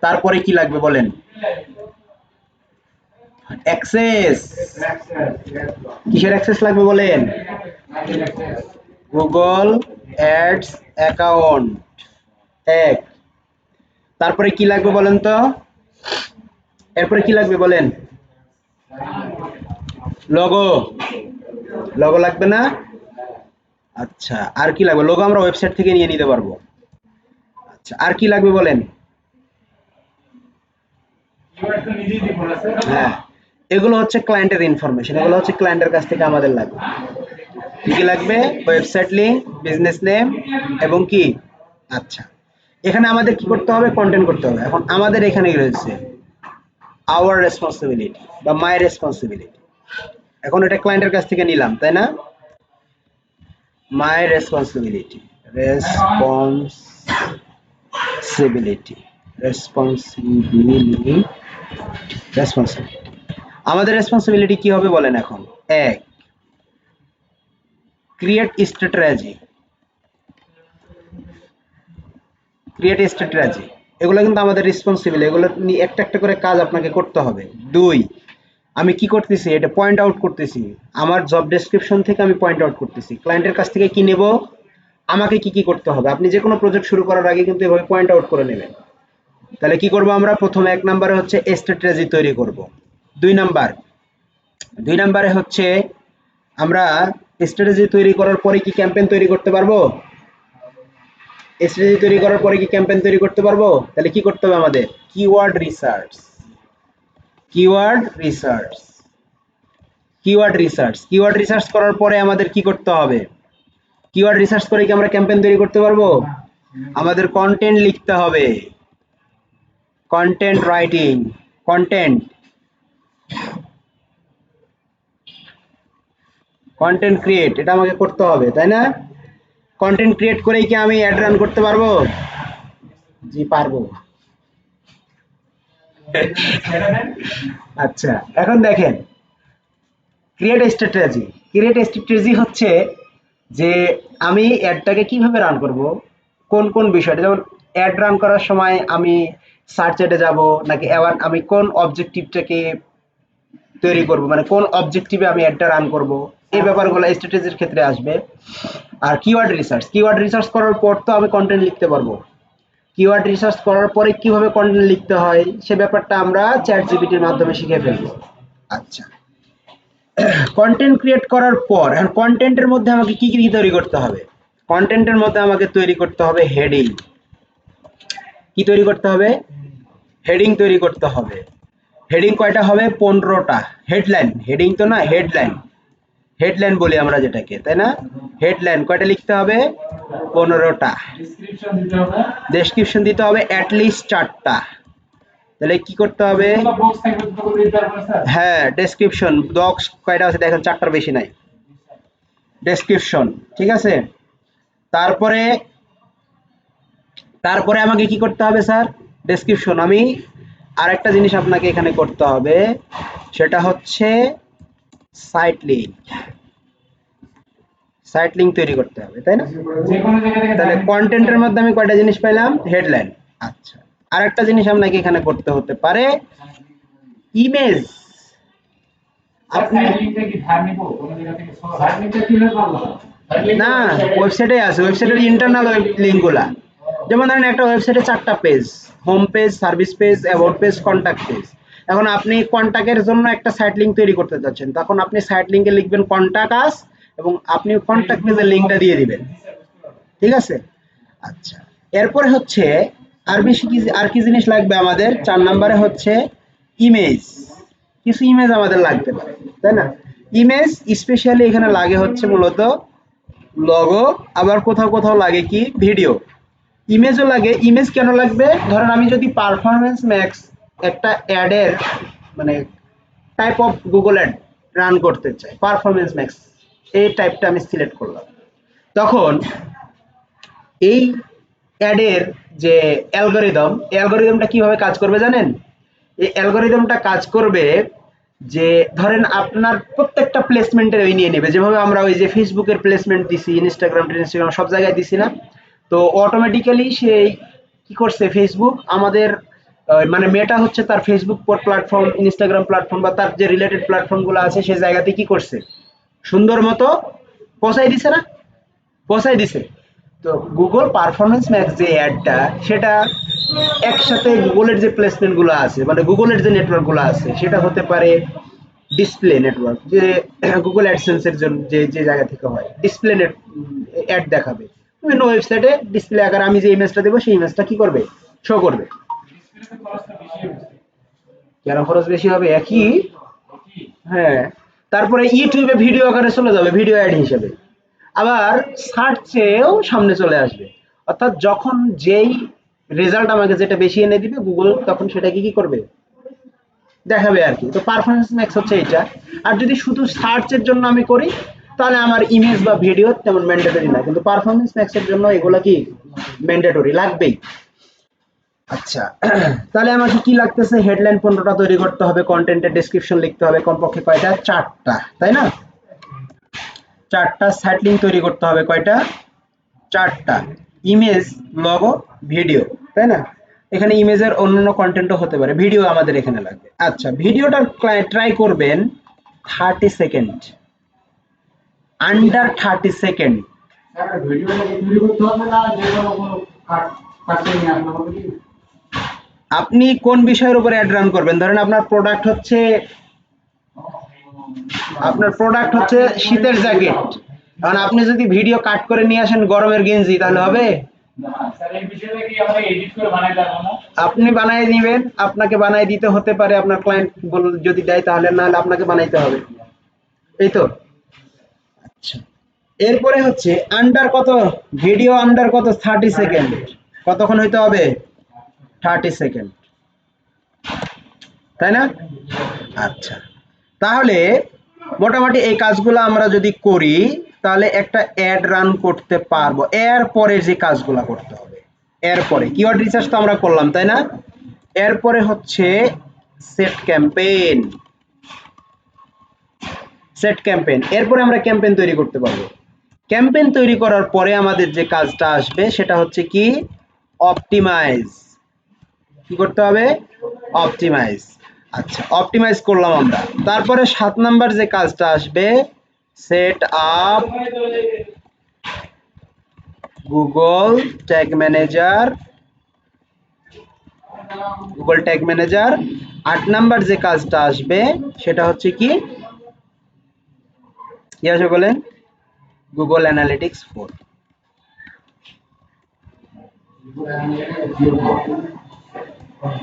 তারপরে কি লাগবে বলেন? অ্যাক্সেস, কিসের অ্যাক্সেস লাগবে বলেন? গুগল অ্যাডস অ্যাকাউন্ট এক। তারপরে কি লাগবে বলেন তো? এরপরে কি লাগবে বলেন? লোগো, লোগো লাগবে না? আচ্ছা, আর কি লাগবে? লোগো আমরা ওয়েবসাইট থেকে নিয়ে নিতে পারবো। আচ্ছা, আর কি লাগবে বলেন? হ্যাঁ, এগুলো হচ্ছে ক্লায়েন্টের ইনফরমেশন, এগুলো হচ্ছে ক্লায়েন্টের কাছ থেকে আমাদের লাগবে। কি কি লাগবে? ওয়েবসাইট লিংক, বিজনেস নেম এবং কি? আচ্ছা, এখানে আমাদের কি করতে হবে? কন্টেন্ট করতে হবে। এখন আমাদের এখানে রয়েছে আওয়ার রেসপন্সিবিলিটি বা মাই রেসপন্সিবিলিটি। এখন এটা ক্লায়েন্টের কাছ থেকে নিলাম, তাই না? My responsibility, responsibility, responsibility, responsibility. আমাদের রেসপন্সিবিলিটি কি হবে বলেন? এখন এক, ক্রিয়েট স্ট্র্যাটেজি, ক্রিয়েট স্ট্র্যাটেজি, এগুলো কিন্তু আমাদের রেসপন্সিবল, এগুলো নিয়ে একটা একটা করে কাজ আপনাকে করতে হবে। দুই, আমি কি করতেছি? এটা পয়েন্ট আউট করতেছি, আমার জব ডেসক্রিপশন থেকে আমি পয়েন্ট আউট করতেছি ক্লায়েন্টের কাছ থেকে কি নেব, আমাকে কি কি করতে হবে। আপনি যে কোনো প্রজেক্ট শুরু করার আগে কিন্তু এভাবে পয়েন্ট আউট করে নেবেন। তাহলে কি করব আমরা? প্রথমে এক নম্বরে হচ্ছে স্ট্র্যাটেজি তৈরি করব। দুই নম্বরে হচ্ছে আমরা স্ট্র্যাটেজি তৈরি করার পরে কি ক্যাম্পেইন তৈরি করতে পারবো? স্ট্র্যাটেজি তৈরি করার পরে কি ক্যাম্পেইন তৈরি করতে পারবো? তাহলে কি করতে হবে আমাদের? Keyword research, keyword research, keyword research, keyword research করার পরে আমাদের কি করতে হবে? কিওয়ার্ড রিসার্চ করে কি আমরা ক্যাম্পেইন তৈরি করতে পারবো? আমাদের কন্টেন্ট লিখতে হবে, content writing, content, content create, এটা আমাকে করতে হবে, তাই না? কন্টেন্ট ক্রিয়েট করেই কি আমি অ্যাড রান করতে পারবো? জি পারবো। আচ্ছা, এখন দেখেন ক্রিয়েট স্ট্র্যাটেজি, ক্রিয়েট স্ট্র্যাটেজি হচ্ছে যে আমি অ্যাডটাকে কিভাবে রান করব, কোন কোন বিষয়টা, যেমন অ্যাড রান করার সময় আমি সার্চ অ্যাডে যাব নাকি এবার আমি কোন অবজেক্টিভটাকে তৈরি করব, মানে কোন অবজেক্টিভে আমি অ্যাডটা রান করব, এই ব্যাপারগুলো স্ট্র্যাটেজির ক্ষেত্রে আসবে। আর কিওয়ার্ড রিসার্চ, কিওয়ার্ড রিসার্চ করার পর তো আমি কন্টেন্ট লিখতে পারবো। কিওয়ার্ড রিসার্চ করার পরে কিভাবে কন্টেন্ট লিখতে হয় সে ব্যাপারটা আমরা চ্যাট জিপিটির মাধ্যমে শিখে ফেলবো। আচ্ছা, কন্টেন্ট ক্রিয়েট করার পর এখন কন্টেন্টের মধ্যে আমাকে কি কি তৈরি করতে হবে? কন্টেন্টের মধ্যে আমাকে তৈরি করতে হবে হেডিং। কি তৈরি করতে হবে? হেডিং তৈরি করতে হবে। হেডিং কয়টা হবে? 15টা। হেডলাইন, হেডিং তো না, হেডলাইন, হেডলাইন বলি আমরা যেটাকে, তাই না? হেডলাইন কয়টা লিখতে হবে? 15টা। ডেসক্রিপশন দিতে হবে অ্যাটলিস্ট 4টা। তাহলে কি করতে হবে? হ্যাঁ, ডেসক্রিপশন বক্স কয়টা আছে দেখেন, 4টার বেশি নাই। ডেসক্রিপশন, ঠিক আছে। তারপরে তারপরে আমাকে কি করতে হবে স্যার? ডেসক্রিপশন। আমি আরেকটা জিনিস আপনাকে এখানে করতে হবে, সেটা হচ্ছে সাইট লিঙ্ক। সাইট লিঙ্ক তৈরি করতে হবে, তাই না? তাহলে কন্টেন্টের মধ্যে আমি কয়টা জিনিস পাইলাম? হেডলাইন। আচ্ছা, আরেকটা জিনিস আপনাকে এখানে করতে হতে পারে, ইমেজ। আপনি না, ওয়েবসাইটে আছে, ওয়েবসাইটের ইন্টারনাল লিঙ্কগুলা। যেমন ধরেন একটা ওয়েবসাইটে 4টা page, home page, service page, about page, contact page. এখন আপনি কন্টাক্টের জন্য একটা সাইট লিঙ্ক তৈরি করতে যাচ্ছেন, তখন আপনি সাইট লিঙ্কে লিখবেন কন্টাক্ট আস, এবং আপনি কন্টাক্ট পেজের লিঙ্কটা দিয়ে দিবেন, ঠিক আছে? আচ্ছা, এরপরে হচ্ছে আর বেশি কি, আর কি জিনিস লাগবে আমাদের? 4 নম্বরে হচ্ছে ইমেজ। কিছু ইমেজ আমাদের লাগতে পারে, তাই না? ইমেজ স্পেশালি এখানে লাগে হচ্ছে মূলত লগো, আবার কোথাও কোথাও লাগে কি ভিডিও। ইমেজও লাগে। ইমেজ কেন লাগবে? ধরেন আমি যদি পারফরমেন্স ম্যাক্স একটা অ্যাডের মানে type of Google ad run করতে চাই, পারফরমেন্স ম্যাক্স এই টাইপটা আমি সিলেক্ট করলাম, তখন এই অ্যাডের যে অ্যালগোরিদমটা কিভাবে কাজ করবে জানেন? এই অ্যালগোরিদমটা কাজ করবে যে ধরেন আপনার প্রত্যেকটা প্লেসমেন্টের ওই নিয়ে নেবে, যেভাবে আমরা ওই যে ফেসবুকের প্লেসমেন্ট দিছি, ইনস্টাগ্রাম সব জায়গায় দিছি না? তো অটোমেটিক্যালি সেই কি করছে ফেসবুক আমাদের, মানে মেটা হচ্ছে তার ফেসবুক প্ল্যাটফর্ম, ইনস্টাগ্রাম প্ল্যাটফর্ম বা তার যে রিলেটেড প্ল্যাটফর্মগুলো আছে সেই জায়গাতে কি করছে, সুন্দর মতো পৌঁছাই দিছে না? পৌঁছাই দিছে। তো গুগল পারফরমেন্স ম্যাক্স যে অ্যাডটা, সেটা একসাথে গুগলের যে প্লেসমেন্ট গুলো আছে, মানে গুগলের যে নেটওয়ার্ক গুলো আছে, সেটা হতে পারে ডিসপ্লে নেটওয়ার্ক, যে গুগল অ্যাডসেন্স এর জন্য যে যে জায়গা থেকে হয় ডিসপ্লে নেট অ্যাড দেখাবে বিভিন্ন ওয়েবসাইটে ডিসপ্লে আকারে। আমি যে ইমেজটা দেবো সেই ইমেজটা কি করবে? শো করবে। কেন খরচ বেশি হবে? একই। হ্যাঁ, তারপরে ইউটিউবে ভিডিও আকারে চলে যাবে, ভিডিও অ্যাড হিসেবে। আবার সার্চেও সামনে চলে আসবে। অর্থাৎ যখন যেই রেজাল্ট আমাকে যেটা বেশি এনে দিবে, গুগল তখন সেটাকে কি করবে? দেখাবে আর কি। তো পারফরমেন্স ম্যাক্স হচ্ছে এটা। আর যদি শুধু সার্চের জন্য আমি করি, তাহলে আমার ইমেজ বা ভিডিও তেমন ম্যান্ডেটরি না, কিন্তু পারফরমেন্স ম্যাক্সের জন্য এগুলো কি ম্যান্ডেটরি লাগবেই। আচ্ছা, তাহলে আমাকে কি লাগতেছে? হেডলাইন 15টা তৈরি করতে হবে, কন্টেন্টের ডেসক্রিপশন লিখতে হবে কমপক্ষে কয়টা? 4টা, তাই না? 4টা সাইট লিঙ্ক তৈরি করতে হবে, কয়টা? 4টা। ইমেজ, লগো, ভিডিও, তাই না? এখানে ইমেজের অন্যান্য কন্টেন্টও হতে পারে, ভিডিও আমাদের এখানে লাগবে। আচ্ছা, ভিডিওটা ট্রাই করবেন 30 সেকেন্ড, আন্ডার 30 সেকেন্ড। আপনি কোন বিষয়ের উপরে অ্যাড রান করবেন? ধরেন আপনার প্রোডাক্ট হচ্ছে শীতের জ্যাকেট। কারণ আপনি যদি ভিডিও কাট করে নিয়ে আসেন গরমের গেঞ্জি, তাহলে হবে? আপনি বানাই নিবেন, আপনাকে বানাই দিতে হতে পারে, আপনার ক্লায়েন্ট যদি দেয় তাহলে, না হলে আপনাকে বানাইতে হবে, এই তো। আচ্ছা, এরপরে হচ্ছে আন্ডার কত? ভিডিও আন্ডার কত? 30 সেকেন্ড। কতক্ষণ হইতে হবে? 30 সেকেন্ড, তাই না? আচ্ছা, তাহলে মোটামুটি এই কাজগুলো আমরা যদি করি, তাহলে একটা অ্যাড রান করতে পারবো। এরপরে যে কাজগুলো করতে হবে, এরপরে কিওয়ার্ড রিসার্চ তো আমরা করলাম, তাই না? এরপরে হচ্ছে সেট ক্যাম্পেইন। এরপরে আমরা ক্যাম্পেইন তৈরি করতে পারবো। ক্যাম্পেইন তৈরি করার পরে আমাদের যে কাজটা আসবে সেটা হচ্ছে কি? অপটিমাইজ। কি করতে হবে? অপটিমাইজ। আচ্ছা, অপটিমাইজ করলাম আমরা। তারপরে 7 নাম্বার যে কাজটা আসবে, set up Google tag manager. 8 number যে কাজটা আসবে সেটা হচ্ছে কি? কি আসবে বলেন? গুগল অ্যানালিটিক্স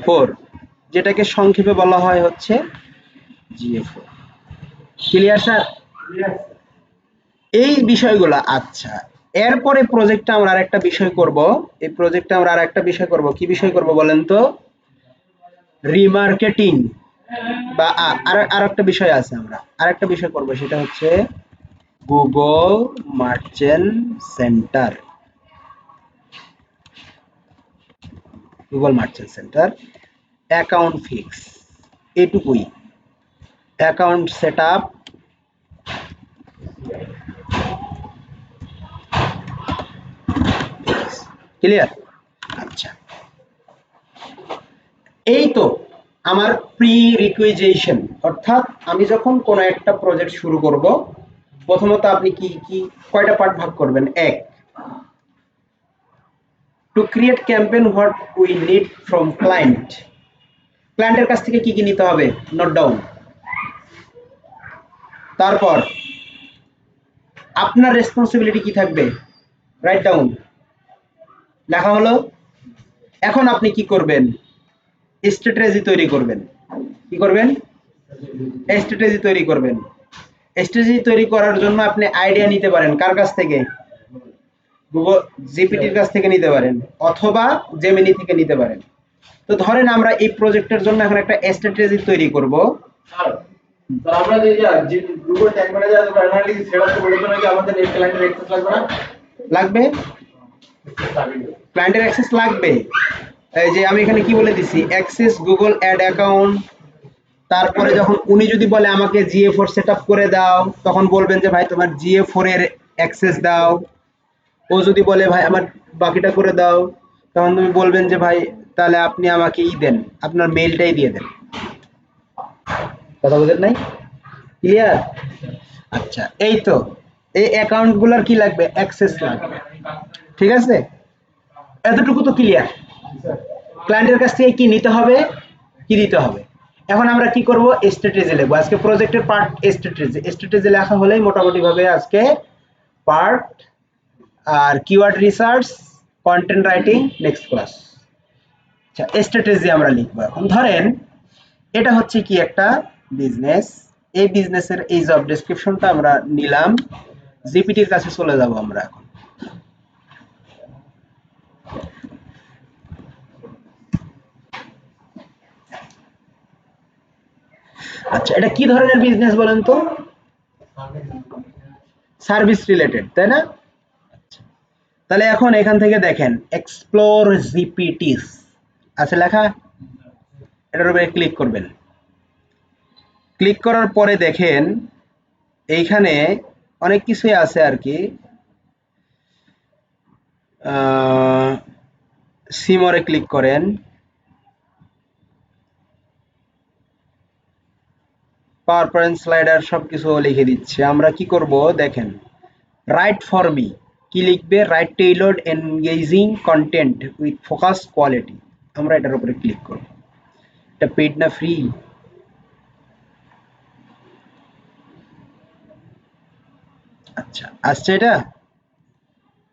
4, যেটাকে সংক্ষেপে বলা হয় হচ্ছে GA4। Clear sir? এই বিষয়গুলো। আচ্ছা, এরপরে প্রজেক্টটা আমরা আরেকটা বিষয় করব। এই প্রজেক্টটা আমরা আরেকটা বিষয় করব। কি বিষয় করব বলেন তো? রিমার্কেটিং বা আর একটা বিষয় আছে, আমরা আর একটা বিষয় করবো, সেটা হচ্ছে Google merchant center. Google merchant center, account fix, এটুকুই। Account set up, clear? আচ্ছা, এই তো আমার প্রি রিকুইজিশন, অর্থাৎ আমি যখন কোনো একটা প্রজেক্ট শুরু করব, প্রথমত আপনি কি কি কয়টা পার্ট ভাগ করবেন? এক, to create campaign, what we need from client. ক্লায়েন্টের কাছ থেকে কি কি নিতে হবে, নোট ডাউন। তারপর আপনার রেসপন্সিবিলিটি কি থাকবে, রাইট ডাউন, লেখা হলো। এখন আপনি কি করবেন, স্ট্র্যাটেজি তৈরি করবেন। কি করবেন? স্ট্র্যাটেজি তৈরি করবেন। স্ট্র্যাটেজি তৈরি করার জন্য আপনি আইডিয়া নিতে পারেন কার কাছ থেকে? গুগল জিপিটির কাছ থেকে নিতে পারেন, অথবা জেমিনি থেকে নিতে পারেন। তো ধরেন আমরা এই প্রজেক্টের জন্য এখন একটা স্ট্র্যাটেজি তৈরি করব। তো আমরা যে গুগল ট্যাগ ম্যানেজার অথবা অ্যানালিটিক্স সেটা তো বলে নাকি আমাদের এই ক্লায়েন্টের অ্যাক্সেস লাগবে না? লাগবে, ক্লায়েন্টের অ্যাক্সেস লাগবে। এই যে আমি এখানে কি বলে দিছি, অ্যাক্সেস গুগল অ্যাড অ্যাকাউন্ট। তারপরে যখন উনি যদি বলে আমাকে GA4 সেটআপ করে দাও, তখন বলবেন যে ভাই তোমার GA4 এর অ্যাক্সেস দাও। ও যদি বলে ভাই আমার বাকিটা করে দাও, তখন তুমি বলবেন যে ভাই তাহলে আপনি আমাকে দেন, আপনার মেইলটাই দিয়ে দেন। কথা বুঝেন নাই? ক্লিয়ার? আচ্ছা, এই তো এই অ্যাকাউন্ট গুলার কি লাগবে, অ্যাক্সেস লাগবে। ঠিক আছে, এতটুকু তো ক্লিয়ার। ক্লায়েন্টের কাছ থেকে কি নিতে হবে, কি দিতে হবে। এখন আমরা কি করব, স্ট্র্যাটেজি লিখবো। আজকে প্রজেক্টের পার্ট স্ট্র্যাটেজি। স্ট্র্যাটেজি লেখা হলেই মোটামুটি ভাবে আজকে পার্ট আর keyword research, content writing next class. আচ্ছা, স্ট্র্যাটেজি আমরা লিখবো। এখন ধরেন এটা হচ্ছে কি একটা বিজনেস, এই বিজনেসের এই জব ডেসক্রিপশনটা আমরা নিলাম, জিপিটির কাছে চলে যাব আমরা এখন। আচ্ছা, এটা কি ধরনের বিজনেস বলেন তো? সার্ভিস রিলেটেড, তাই না? তাহলে এখন এখান থেকে দেখেন এক্সপ্লোর জিপিটিস আছে লেখা, এটার উপরে ক্লিক করবেন। ক্লিক করার পরে দেখেন এইখানে অনেক কিছুই আছে আর কি। সিমরে ক্লিক করেন। পাওয়ার পয়েন্ট স্লাইডার সবকিছু লিখে দিচ্ছে। আমরা কি করব দেখেন, রাইট ফর মি, কি লিখবে, right টেইলর্ড engaging content with focus quality. আমরা এটার উপরে ক্লিক করব। এটা পেইড না ফ্রি? আচ্ছা, আসছে এটা।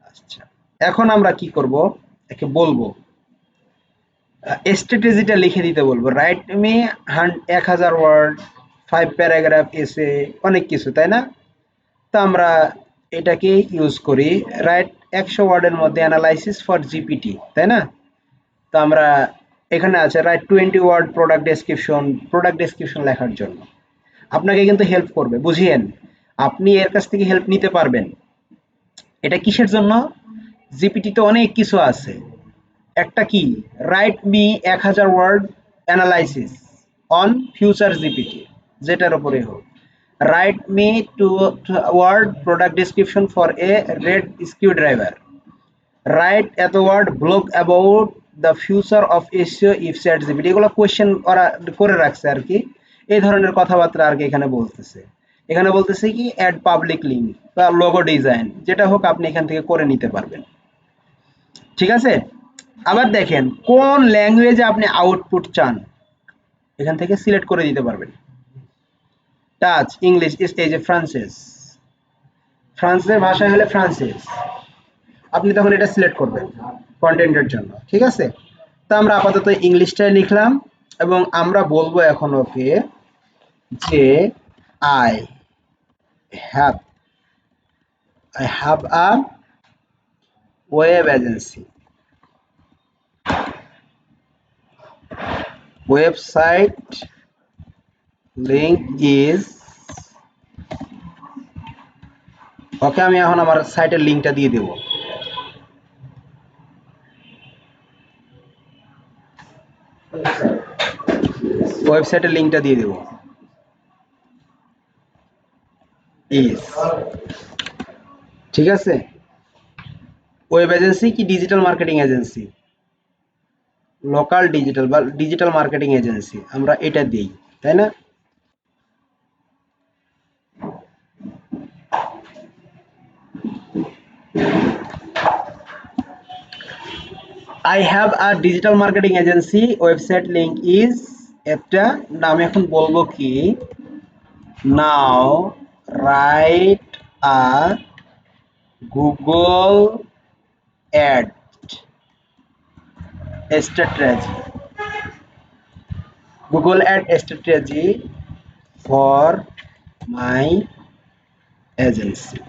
আচ্ছা, এখন আমরা কি করব, একে বলবো স্ট্র্যাটেজিটা লিখে দিতে বলবো। রাইট মি 1000 ওয়ার্ড, 5 প্যারাগ্রাফ এসে, অনেক কিছু, তাই না? তো আমরা এটাকে ইউজ করি। রাইট 100 ওয়ার্ডের মধ্যে অ্যানালাইসিস ফর জিপিটি, তাই না? তো আমরা এখানে আছে write 20 word product description, product description লেখার জন্য। আপনাকে কিন্তু হেল্প করবে, বুঝিয়েন। আপনি এর কাছ থেকে হেল্প নিতে পারবেন। এটা কিসের জন্য? জিপিটিতে অনেক কিছু আছে। একটা কি, write me 1000 word analysis on future GPT, যেটার উপরে হোক। Write me two word product description for a red screw driver. Write এত word blog about the future of SEO if chat GPT. এগুলো কোয়েশ্চেন ওরা করে রাখছে আর কি, এই ধরনের কথাবার্তা আর কি এখানে বলতেছে। এখানে বলতেছে কি অ্যাড পাবলিক লিঙ্ক বা লোগো ডিজাইন, যেটা হোক আপনি এখান থেকে করে নিতে পারবেন। ঠিক আছে, আবার দেখেন কোন ল্যাঙ্গুয়েজে আপনি আউটপুট চান, এখান থেকে সিলেক্ট করে দিতে পারবেন। টাচ ইংলিশ, এই যে ফ্রান্সেস, ফ্রান্সের ভাষায় হলে ফ্রান্সেস, আপনি তখন এটা সিলেক্ট করবেন কন্টেন্টের জন্য। ঠিক আছে, তো আমরা আপাতত ইংলিশটাই লিখলাম এবং আমরা বলবো এখন ওকে যে I have I have a web agency. Website link is, okay আমি এখন আমার সাইটের লিংকটা দিয়ে দেব। ওয়েবসাইটের লিংকটা দিয়ে দেব। ইজ, ঠিক আছে। ওয়েব এজেন্সি কি digital marketing agency? Local digital বা ডিজিটাল মার্কেটিং এজেন্সি, আমরা এটা দিই, তাই না? I have a digital marketing agency, website link is একটা, না আমি এখন বলবো কি, now write a Google ad strategy, Google ad strategy for my agency।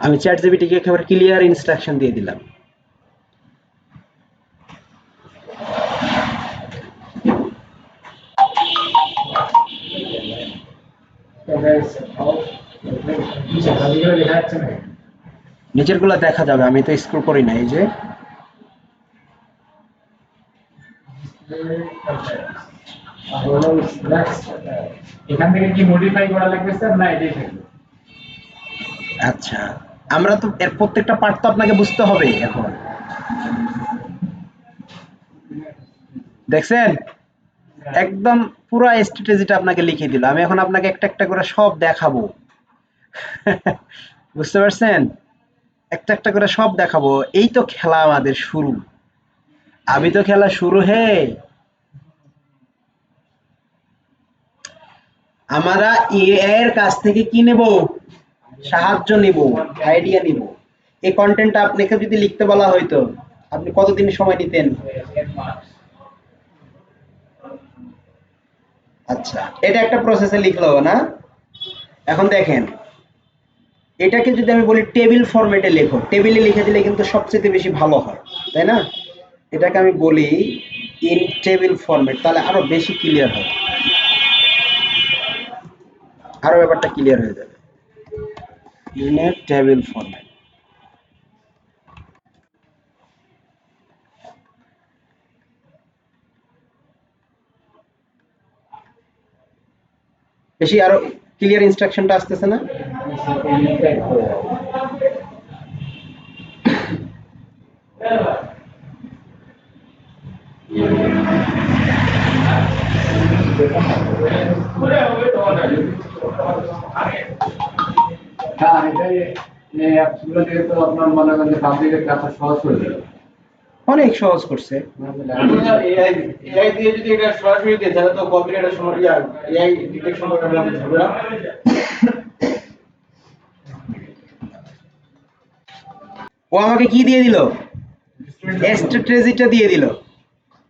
আমি চ্যাট জিপিটিকে একেবারে ক্লিয়ার ইনস্ট্রাকশন দিয়ে দিলাম। নিচের গুলো দেখা যাবে, আমি তো স্ক্রল করি না, এই যে এখান থেকে কি মডিফাই করা লাগবে স্যার, না এটাই থাকবে? আচ্ছা, আমরা তো এর প্রত্যেকটা পার্ট তো আপনাকে বুঝতে হবে এখন। দেখছেন, একদম পুরো স্ট্র্যাটেজিটা আপনাকে লিখে দিল। আমি এখন আপনাকে একটা একটা করে সব দেখাবো। বুঝতে পারছেন? একটা একটা করে সব দেখাবো। এই তো খেলা আমাদের শুরু। আবি তো খেলা শুরু হে। আমরা এআই এর কাছ থেকে কি নেব? সাহায্য নিব, আইডিয়া নিব। এই কন্টেন্টটা আপনাকে যদি লিখতে বলা হইতো, আপনি কতদিন সময় নিতেন? আচ্ছা, এটা একটা প্রসেসে লিখলো না? এখন দেখেন, এটাকে যদি আমি বলি টেবিল ফরম্যাটে লেখো, টেবিলে লিখে দিলে কিন্তু সবচেয়ে বেশি ভালো হয়, তাই না? এটাকে আমি বলি ইন টেবিল ফরম্যাট, তাহলে আরো বেশি ক্লিয়ার হবে, আরো ব্যাপারটা ক্লিয়ার হয়ে যাবে। ইন এ টেবিল ফরম্যাট, বেশি আরো ক্লিয়ার ইনস্ট্রাকশনটা আসতেছে না? হ্যাঁ, এটাই এই অ্যাপসগুলো দিয়ে তো আপনার মনে করেন যে পাবলিকের কাছে সহজ হয়ে যাবে। অনেক সহজ করছে। এআই এআই দিয়ে যদি এটা সরাসরি দিয়ে তাহলে তো কপিরাইটের সময় এআই ডিটেকশন করে আমাদের ধরবে না। ও আমাকে কি দিয়ে দিল? স্ট্র্যাটেজিটা দিয়ে দিল।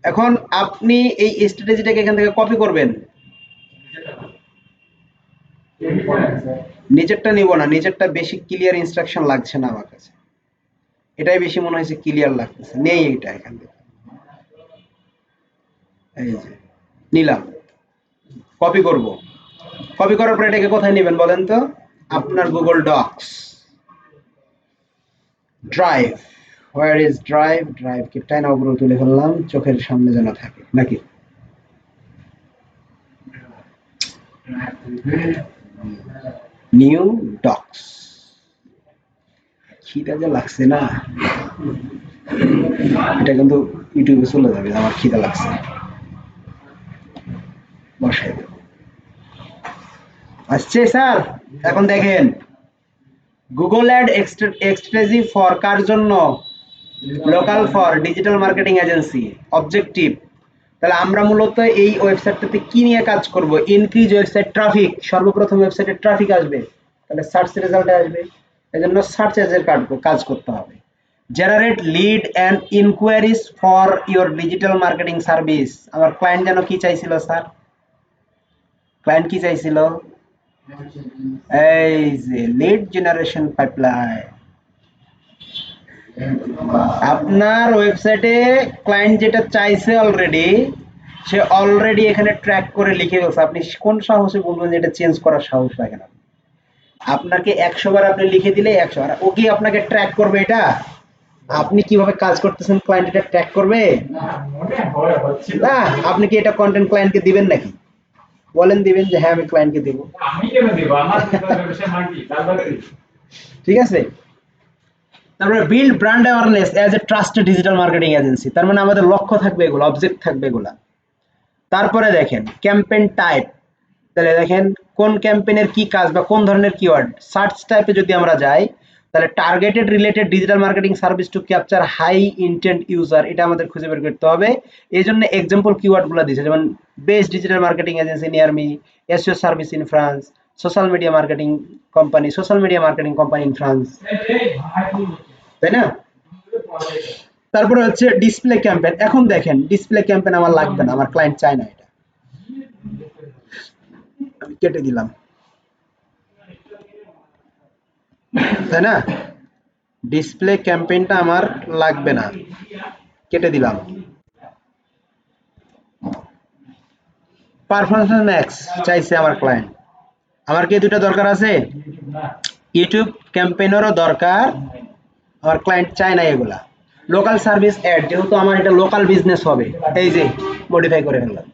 এখন আপনি এই স্ট্র্যাটেজিটাকে এখান থেকে কপি করবেন। নিচেরটা নিব না, নিচেরটা বেশি ক্লিয়ার ইনস্ট্রাকশন লাগছে না আমার কাছে, এটাই বেশি মনে হয়েছে ক্লিয়ার লাগতেছে। নেই এটা এখান থেকে, এই যে নিলাম, কপি করব। কপি করার পর এটাকে কোথায় নেবেন বলেন তো? আপনার Google docs, drive. Where is drive? ড্রাইভকে টাইনা উপরে তুলে ফেললাম, চোখের সামনে যেন থাকে নাকি। New docs. খিদা যে লাগছে না, এটা কিন্তু ইউটিউবে চলে যাবে, আমার খিদা লাগছে। বসাই দেব। আসছে স্যার। এখন দেখেন, গুগল অ্যাড এক্সট্রেজি ফর কার জন্য? Local for digital marketing agency. Objective, তাহলে আমরা মূলত এই ওয়েবসাইটটাতে কি নিয়ে কাজ করব? Increase website traffic. সর্বপ্রথম ওয়েবসাইটে ট্রাফিক আসবে, তাহলে সার্চ রেজাল্টে আসবে, এজন্য সার্চ এজের কাজ করতে হবে। Generate lead and enquiries for your digital marketing service. আমার ক্লায়েন্ট যেন কি চাইছিল স্যার? ক্লায়েন্ট কি চাইছিল? এই যে লিড জেনারেশন পাইপলাইন। আপনার ওয়েবসাইটে ক্লায়েন্ট যেটা চাইছে অলরেডি, সে অলরেডি এখানে ট্র্যাক করে লিখে ফেলছে। আপনি কোন সাহসে বলবেন যে এটা চেঞ্জ করার সাহস রাখেন? আপনাকে 100 বার আপনি লিখে দিলে 100, আর ও কি আপনাকে ট্র্যাক করবে এটা? আপনি কিভাবে কাজ করতেছেন ক্লায়েন্ট এটা ট্র্যাক করবে না? আপনি কি এটা কন্টেন্ট ক্লায়েন্টকে দিবেন নাকি? বলেন দিবেন যে হ্যাঁ আমি ক্লায়েন্টকে দিব। আমি কেন দেব? আমার ব্যবসায় মার্কেট তারপরে ঠিক আছে। তারপরে build brand awareness as a trusted digital marketing agency. তার মানে আমাদের লক্ষ্য থাকবে এগুলো, অবজেক্ট থাকবে এগুলা। তারপরে দেখেন ক্যাম্পেইন টাইপ। তাহলে দেখেন কোন ক্যাম্পেইনের কি কাজ বা কোন ধরনের কিওয়ার্ড। সার্চ টাইপে যদি আমরা যাই, তাহলে targeted related digital marketing service to capture high intent user, এটা আমাদের খুঁজে বের করতে হবে। এই জন্য এক্সাম্পল কিওয়ার্ডগুলো দিয়েছে, যেমন best digital marketing agency near me, SEO service in France, social media marketing company in France, তাই না? তারপরে হচ্ছে ডিসপ্লে ক্যাম্পেইন। এখন দেখেন ডিসপ্লে ক্যাম্পেইন আমার লাগবে না, আমার ক্লায়েন্ট চায় না এটা, আমি কেটে দিলাম, তাই না? ডিসপ্লে ক্যাম্পেইনটা আমার লাগবে না, কেটে দিলাম। পারফরমেন্স ম্যাক্স চাইছে আমার ক্লায়েন্ট, আমার কি দুটো দরকার আছে? ইউটিউব ক্যাম্পেইনেরও দরকার, আমার ক্লায়েন্ট চায় না এগুলা। লোকাল সার্ভিস অ্যাড, যেহেতু আমার এটা লোকাল বিজনেস হবে, এই যে মডিফাই করে ফেললাম।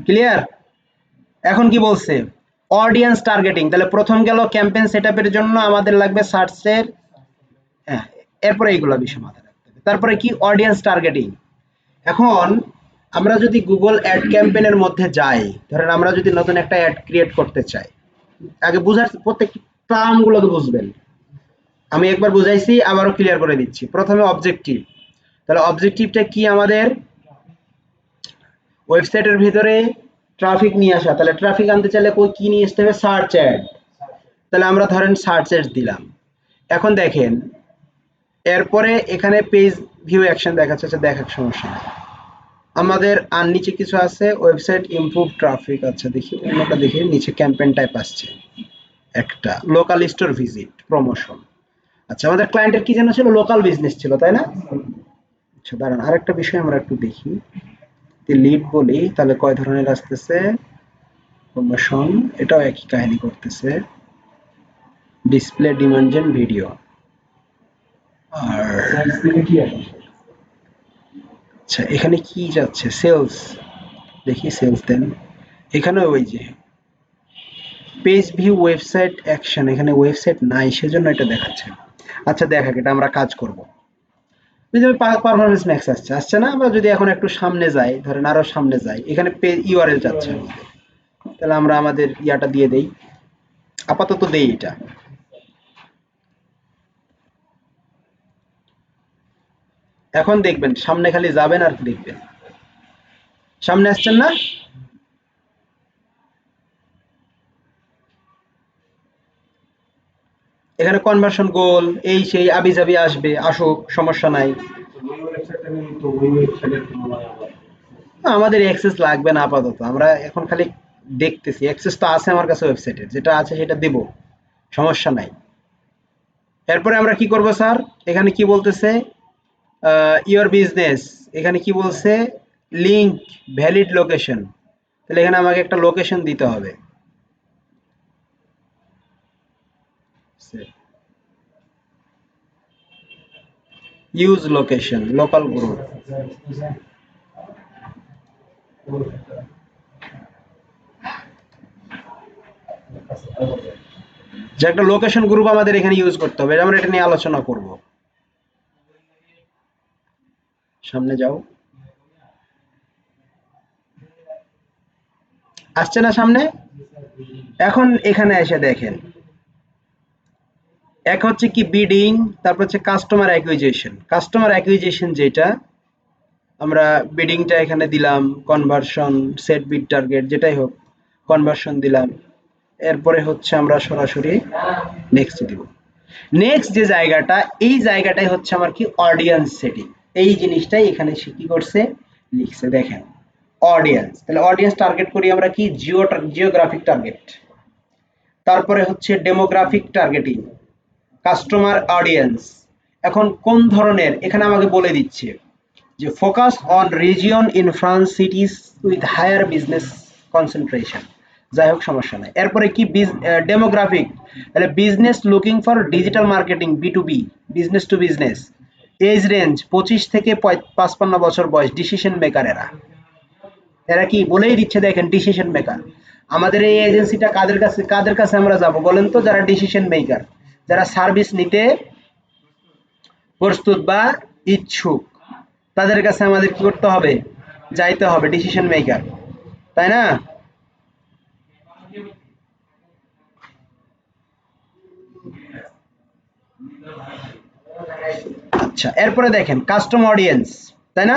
ক্লিয়ার? এখন কি বলছে? Audience targeting. তাহলে প্রথম গেল ক্যাম্পেইন সেটআপের জন্য আমাদের লাগবে সার্চের, হ্যাঁ, এরপরে এইগুলো বিষয় মাথায় রাখতে হবে। তারপরে কি? Audience targeting. এখন আমরা যদি গুগল অ্যাড ক্যাম্পেইনের মধ্যে যাই, ধরেন আমরা যদি নতুন একটা অ্যাড ক্রিয়েট করতে চাই, আগে বুঝার প্রত্যেকটি টার্মগুলোকে বুঝবেন। আমি একবার বুঝাইছি, আবারও ক্লিয়ার করে দিচ্ছি। প্রথমে অবজেক্টিভ। তাহলে অবজেক্টিভটা কি আমাদের? ওয়েবসাইটের ভিতরে ট্রাফিক নিয়ে আসা। তাহলে ট্রাফিক আনতে চাইলে কি নিয়ে আসতে হবে? Search add. তাহলে আমরা ধরেন সার্চ অ্যাড দিলাম। এখন দেখেন এরপরে এখানে পেজ ভিউ অ্যাকশন দেখাচ্ছে, আচ্ছা দেখার সমস্যা নেই। আমাদের আর নিচে কিছু আছে, ওয়েবসাইট ইমপ্রুভ ট্রাফিক। আচ্ছা দেখি অন্যটা, দেখি নিচে ক্যাম্পেইন টাইপ আসছে একটা, লোকাল স্টোর ভিজিট প্রমোশন। আচ্ছা আমাদের ক্লায়েন্টের কি যেন ছিল? লোকাল বিজনেস ছিল, তাই না? আচ্ছা দাঁড়ান, আরেকটা বিষয় আমরা একটু দেখি। লিড বলি তাহলে কয় ধরনের আসতেছে? প্রমোশন, এটাও একই কাহিনী করতেছে। Display, demand gen, video. আর আচ্ছা এখানে কি যাচ্ছে? সেলস, দেখি সেলস দেন। এখানে ওই যে পেজ ভিউ ওয়েবসাইট অ্যাকশন, এখানে ওয়েবসাইট নাই সেজন্য এটা দেখাচ্ছে। আচ্ছা দেখাক, এটা আমরা কাজ করব। যদি পারফরমেন্স ম্যাক্স আসছে না? আমরা যদি এখন একটু সামনে যাই, ধরেন আরো সামনে যাই, এখানে পেজ ইউআরএল যাচ্ছে আমাদের। তাহলে আমরা আমাদের ইয়াটা দিয়ে দেই, আপাতত দেই এটা। এখন দেখবেন সামনে খালি যাবেন আর দেখবেন সামনে আসছেন না? এখানে কনভার্সন গোল এই সেই আবিজাবি আসবে, আসুক, সমস্যা নাই। আমাদের অ্যাক্সেস লাগবে না আপাতত, আমরা এখন খালি দেখতেছি। অ্যাক্সেস তো আছে আমার কাছে, ওয়েবসাইটের যেটা আছে সেটা দেব, সমস্যা নাই। এরপরে আমরা কি করব স্যার? এখানে কি বলতেছে? ইওর বিজনেস, এখানে কি বলছে? Link valid location. তাহলে এখানে আমাকে একটা লোকেশন দিতে হবে। Use location, local group. যে একটা লোকেশন গ্রুপ আমাদের এখানে ইউজ করতে হবে, আমরা এটা নিয়ে আলোচনা করব। সামনে যাও, আসছে না সামনে? এখন এখানে এসে দেখেন, এক হচ্ছে কি বিডিং, তারপর হচ্ছে কাস্টমার অ্যাকুইজিশন। কাস্টমার অ্যাকুইজিশন যেটা, আমরা বিডিংটা এখানে দিলাম, কনভার্সন, সেট বিড টার্গেট, যেটাই হোক কনভার্সন দিলাম। এরপরে হচ্ছে আমরা সরাসরি নেক্সট দিব। নেক্সট যে জায়গাটা, এই জায়গাটাই হচ্ছে আমার কি? Audience setting. এই জিনিসটাই এখানে সে কি করছে? লিখছে, দেখেন অডিয়েন্স। তাহলে অডিয়েন্স টার্গেট করি আমরা কি? Geographic target. তারপরে হচ্ছে ডেমোগ্রাফিক টার্গেটিং, কাস্টমার অডিয়েন্স। এখন কোন ধরনের, এখানে আমাকে বলে দিচ্ছে যে focus on region in France cities with higher business concentration. যাই হোক, সমস্যা নাই। এরপরে কি ডেমোগ্রাফিক, তাহলে business looking for digital marketing, বি2বি, business to business. Age range 25 থেকে 55 বছর বয়স, ডিসিশন মেকার এরা। এরা কি বলেই দিচ্ছে, দেখেন, ডিসিশন মেকার। আমাদের এই এজেন্সিটা কাদের কাছে আমরা যাব বলেন তো? যারা ডিসিশন মেকার, যারা সার্ভিস নিতে প্রস্তুত বা ইচ্ছুক, তাদের কাছে আমাদের কি করতে হবে? যাইতে হবে, ডিসিশন মেকার, তাই না? আচ্ছা, এরপরে দেখেন কাস্টম অডিয়েন্স, তাই না?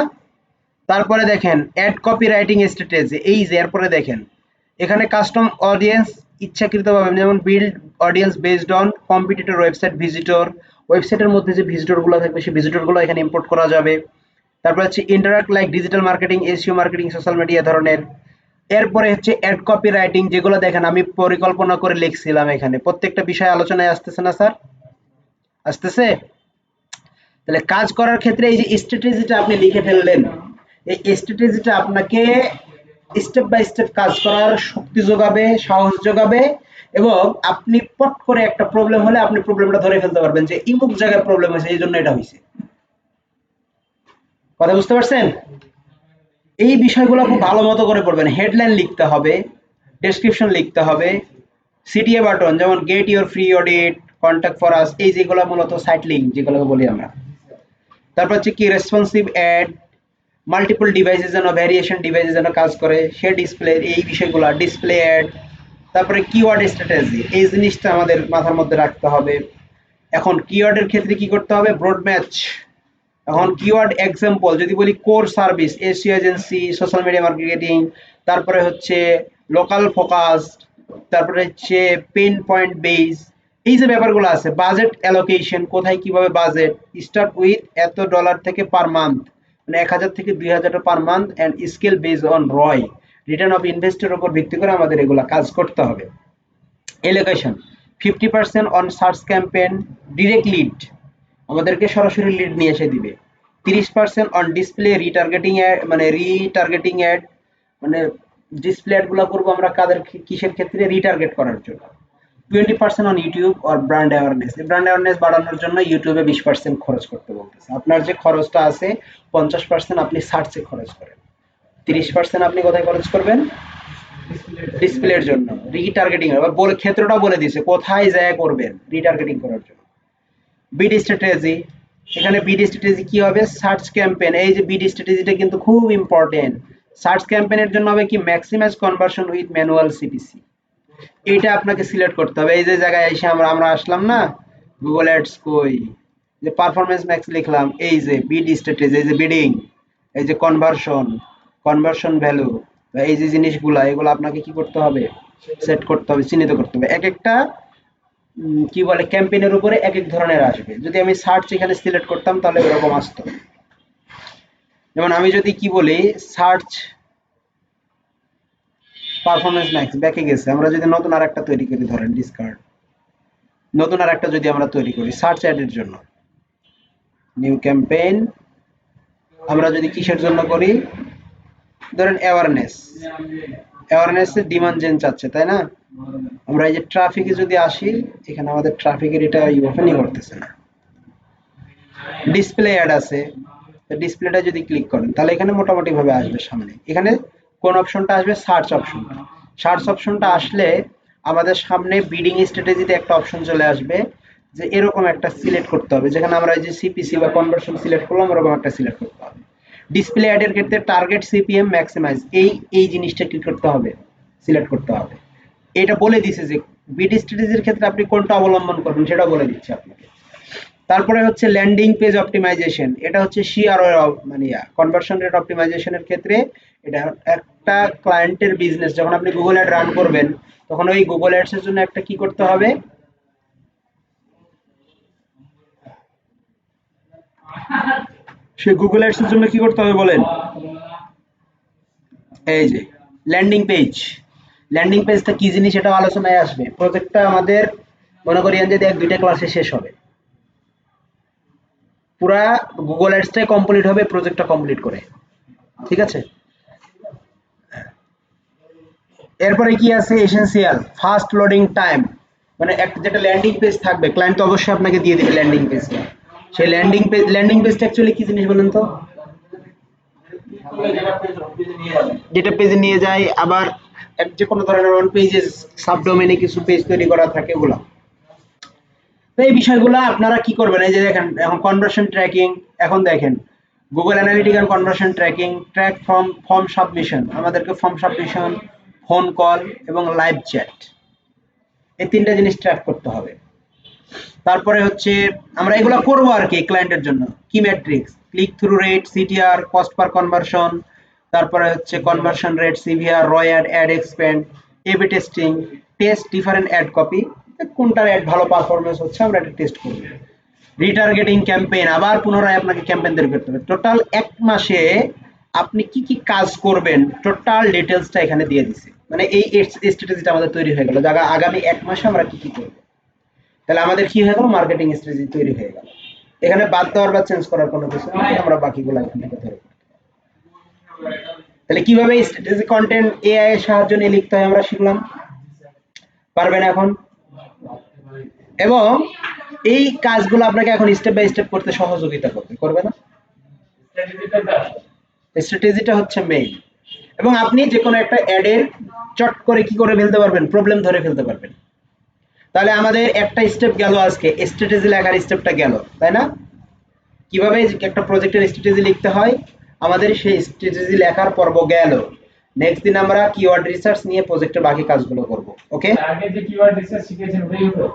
তারপরে দেখেন অ্যাড কপি রাইটিং স্ট্র্যাটেজি। এই যে এরপরে দেখেন এখানে কাস্টম অডিয়েন্স ইচ্ছাকৃতভাবে, যেমন build audience based on competitor website visitor, ওয়েবসাইটের মধ্যে যে ভিজিটরগুলো থাকবে সেই ভিজিটরগুলো এখানে ইম্পোর্ট করা যাবে। তারপর হচ্ছে interact like digital marketing, SEO marketing, social media ধরনের। এরপরে হচ্ছে অ্যাড কপি রাইটিং, যেগুলো দেখেন আমি পরিকল্পনা করে লিখছিলাম, এখানে প্রত্যেকটা বিষয় আলোচনায় আসতেছে না স্যার? আসতেছে। তাহলে কাজ করার ক্ষেত্রে এই যে স্ট্র্যাটেজিটা আপনি লিখে ফেললেন, এই স্ট্র্যাটেজিটা আপনাকে স্টেপ বাই স্টেপ কাজ করার শক্তি যোগাবে, সাহস যোগাবে, এবং আপনি পট করে একটা প্রবলেম হলে আপনি প্রবলেমটা ধরে ফেলতে পারবেন যে ইমুক জায়গায় প্রবলেম হয়েছে, এই জন্য এটা হয়েছে। কথা বুঝতে পারছেন? এই বিষয়গুলো খুব ভালো মতো করে পড়বেন। হেডলাইন লিখতে হবে, ডেসক্রিপশন লিখতে হবে, সিটিএ বাটন, যেমন get your free audit, contact for us, এই যেগুলো মূলত সাইট লিঙ্ক যেগুলোকে বলি আমরা। তারপর হচ্ছে কি রেসপন্সিভ অ্যাড, মাল্টিপল ডিভাইসের জন্য, ভ্যারিয়েশন ডিভাইসের জন্য কাজ করে, সে ডিসপ্লে, এই বিষয়গুলো, ডিসপ্লে অ্যাড। তারপরে কিওয়ার্ড স্ট্র্যাটেজি, এই জিনিসটা আমাদের মাথার মধ্যে রাখতে হবে। এখন কিওয়ার্ডের ক্ষেত্রে কি করতে হবে? Broad match. এখন কিওয়ার্ড এক্সাম্পল যদি বলি, core service, SEO agency, social media marketing, তারপরে হচ্ছে লোকাল ফোকাস, তারপরে হচ্ছে পেইন পয়েন্ট বেস, এই যে ব্যাপারগুলো আছে। বাজেট অ্যালোকেশন, কোথায় কিভাবে বাজেট, স্টার্ট উইথ এত ডলার থেকে পার মান্থ, মানে 1000 থেকে 2000 per month, and scale base on ROI, return of ইনভেস্টের উপর ভিত্তি করে আমাদের এগুলা কাজ করতে হবে। Allocation 50% on search campaign, direct lead, আমাদেরকে সরাসরি লিড নিয়ে এসে দিবে। 30% অন ডিসপ্লে রিটার্গেটিং অ্যাড, মানে রিটার্গেটিং অ্যাড, মানে ডিসপ্লে অ্যাডগুলো করবো আমরা কাদের, কিসের ক্ষেত্রে? রিটার্গেট করার জন্য। 20% on YouTube or brand awareness, এই ব্র্যান্ড অ্যাওয়ারনেস বাড়ানোর জন্য ইউটিউবে 20% খরচ করতে বলতেছে। আপনার যে খরচটা আছে 50% আপনি সার্চে খরচ করেন, 30% আপনি কোথায় খরচ করবেন? ডিসপ্লের জন্য, রিটার্গেটিং, আবার বলে ক্ষেত্রটা বলে দিছে কোথায় যায় করবেন রিটার্গেটিং করার জন্য। বিড স্ট্র্যাটেজি, এখানে বিড স্ট্র্যাটেজি কি হবে? সার্চ ক্যাম্পেইন, এই যে বিড স্ট্র্যাটেজিটা কিন্তু খুব ইম্পর্টেন্ট। সার্চ ক্যাম্পেইনের জন্য হবে কি? Maximize conversion with manual CPC, এইটা আপনাকে সিলেক্ট করতে হবে। এই যে জায়গায় এসে আমরা আসলাম না, গুগল অ্যাডস কই, যে পারফরমেন্স ম্যাক্স লিখলাম, এই যে বিড স্ট্র্যাটেজি, এই যে বিডিং, এই যে কনভার্সন, কনভার্সন ভ্যালু, এই যে জিনিসগুলা, এগুলো আপনাকে কি করতে হবে? সেট করতে হবে, চিহ্নিত করতে হবে। এক একটা কি বলে, ক্যাম্পেইনের উপরে এক এক ধরনের আসবে। যদি আমি সার্চ এখানে সিলেক্ট করতাম তাহলে এরকম আসতো। যেমন আমি যদি কি বলি, সার্চ পারফরমেন্স ম্যাক্স, ব্যাকে গেছে। আমরা যদি নতুন আর একটা তৈরি করি, ধরেন ডিসকার্ড, নতুন আর একটা যদি আমরা তৈরি করি সার্চ অ্যাডের জন্য, নিউ ক্যাম্পেইন, আমরা যদি কিসের জন্য করি? ধরেন অ্যাওয়ারনেস, অ্যাওয়ারনেসের ডিমান্ড জেন চাচ্ছে, তাই না? আমরা এই যে ট্রাফিকে যদি আসি, এখানে আমাদের ট্রাফিকের এটা ওপেনই করতেছে না। ডিসপ্লে অ্যাড আছে, ডিসপ্লেটা যদি ক্লিক করেন তাহলে এখানে মোটামুটি ভাবে আসবে সামনে। এখানে কোন অপশনটা আসবে? সার্চ অপশনটা। সার্চ অপশনটা আসলে আমাদের সামনে বিডিং স্ট্র্যাটেজিতে একটা অপশন চলে আসবে, যে এরকম একটা সিলেক্ট করতে হবে, যেখানে আমরা এই যে সিপিসি বা কনভার্সন সিলেক্ট করলাম, এরকম একটা সিলেক্ট করতে হবে। ডিসপ্লে অ্যাডের ক্ষেত্রে টার্গেট সিপিএম ম্যাক্সিমাইজ, এই জিনিসটা কি করতে হবে? সিলেক্ট করতে হবে। এটা বলে দিছে যে বিডি স্ট্র্যাটেজির ক্ষেত্রে আপনি কোনটা অবলম্বন করবেন সেটা বলে দিচ্ছে আপনাকে। তারপরে হচ্ছে ল্যান্ডিং পেজ অপটিমাইজেশন, এটা হচ্ছে সিআরও, মানে কনভার্সন রেট অপটিমাইজেশনের ক্ষেত্রে এটা একটা ক্লায়েন্টের বিজনেস, যখন আপনি গুগল অ্যাড রান করবেন তখন ওই গুগল অ্যাডস এর জন্য একটা কি করতে হবে? সে গুগল অ্যাডস এর জন্য কি করতে হবে বলেন? এই যে ল্যান্ডিং পেজ, ল্যান্ডিং পেজটা কি জিনিস, এটা আলোচনায় আসবে। প্রজেক্টটা আমাদের মনে করিয়েন যদি 1-2টা ক্লাসে শেষ হবে, পুরা গুগল অ্যাডসটাই কমপ্লিট হবে প্রজেক্টটা কমপ্লিট করে। ঠিক আছে, এরপরে কি আছে এসেনশিয়াল ফাস্ট লোডিং টাইম, মানে একটা যেটা ল্যান্ডিং পেজ থাকবে, ক্লায়েন্ট তো অবশ্যই আপনাকে দিয়ে দিবে ল্যান্ডিং পেজটা। সেই ল্যান্ডিং পেজটা অ্যাকচুয়ালি কি জিনিস বলেন তো? যেটা পেজে নিয়ে যায়, আবার যে কোনো ধরনের ওয়ান পেজে সাবডোমেনে কিছু পেজ তৈরি করা থাকে ওগুলা। তো এই বিষয়গুলো আপনারা কি করবেন, এই যে দেখেন এখন কনভার্সন ট্র্যাকিং, এখন দেখেন Google analytic and conversion tracking, track form submission, আমাদেরকে ফর্ম সাবমিশন, ফোন কল এবং লাইভ চ্যাট, এই 3টা জিনিস ট্র্যাক করতে হবে। তারপরে হচ্ছে আমরা এগুলো করবো আর কি ক্লায়েন্টের জন্য, কি metrics, click through rate, CTR, cost per conversion, তারপরে হচ্ছে conversion rate, CVR, ROI ad, ad expend, AB testing, test different ad copy, কোনটার অ্যাড ভালো পারফরমেন্স হচ্ছে আমরা এটা টেস্ট করব। রিটার্গেটিং ক্যাম্পেইন, আবার পুনরায় আপনাকে ক্যাম্পেইন তৈরি করতে হবে। টোটাল 1 মাসে আপনি কি কি কাজ করবেন টোটাল ডিটেইলসটা এখানে দিয়ে দিছি, মানে এই স্ট্র্যাটেজিটা আমাদের তৈরি হয়ে গেল, জায়গা আগামী 1 মাসে আমরা কি কি করব। তাহলে আমাদের কি হয়ে গেল, মার্কেটিং স্ট্র্যাটেজি তৈরি হয়ে গেল। এখানে বাদ দেওয়ার বা চেঞ্জ করার কোনো কিছু নেই, আমরা বাকিগুলো এখান থেকে ধরে। তাহলে কিভাবে স্ট্র্যাটেজি কন্টেন্ট এআই এর সাহায্য নিয়ে লিখতে হয় আমরা শিখলাম, পারবেন এখন। এবং এই কাজগুলো আপনাকে এখন স্টেপ বাই স্টেপ করতে সহযোগিতা করবে না? স্ট্র্যাটেজিটা হচ্ছে মেইন। এবং আপনি যে কোনো একটা অ্যাডের চট করে কি করে ফেলতে পারবেন, প্রবলেম ধরে ফেলতে পারবেন। তাহলে আমাদের একটা স্টেপ গেল, আজকে স্ট্র্যাটেজি লেখার স্টেপটা গেল, তাই না? কিভাবে একটা প্রজেক্টের স্ট্র্যাটেজি লিখতে হয়, আমাদের সেই স্ট্র্যাটেজি লেখার পর্ব গেল। নেক্সট দিন আমরা কিওয়ার্ড রিসার্চ নিয়ে প্রজেক্টের বাকি কাজগুলো করব। ওকে, আগে যে কিওয়ার্ড রিসার্চ শিখেছেন ওটাই হলো।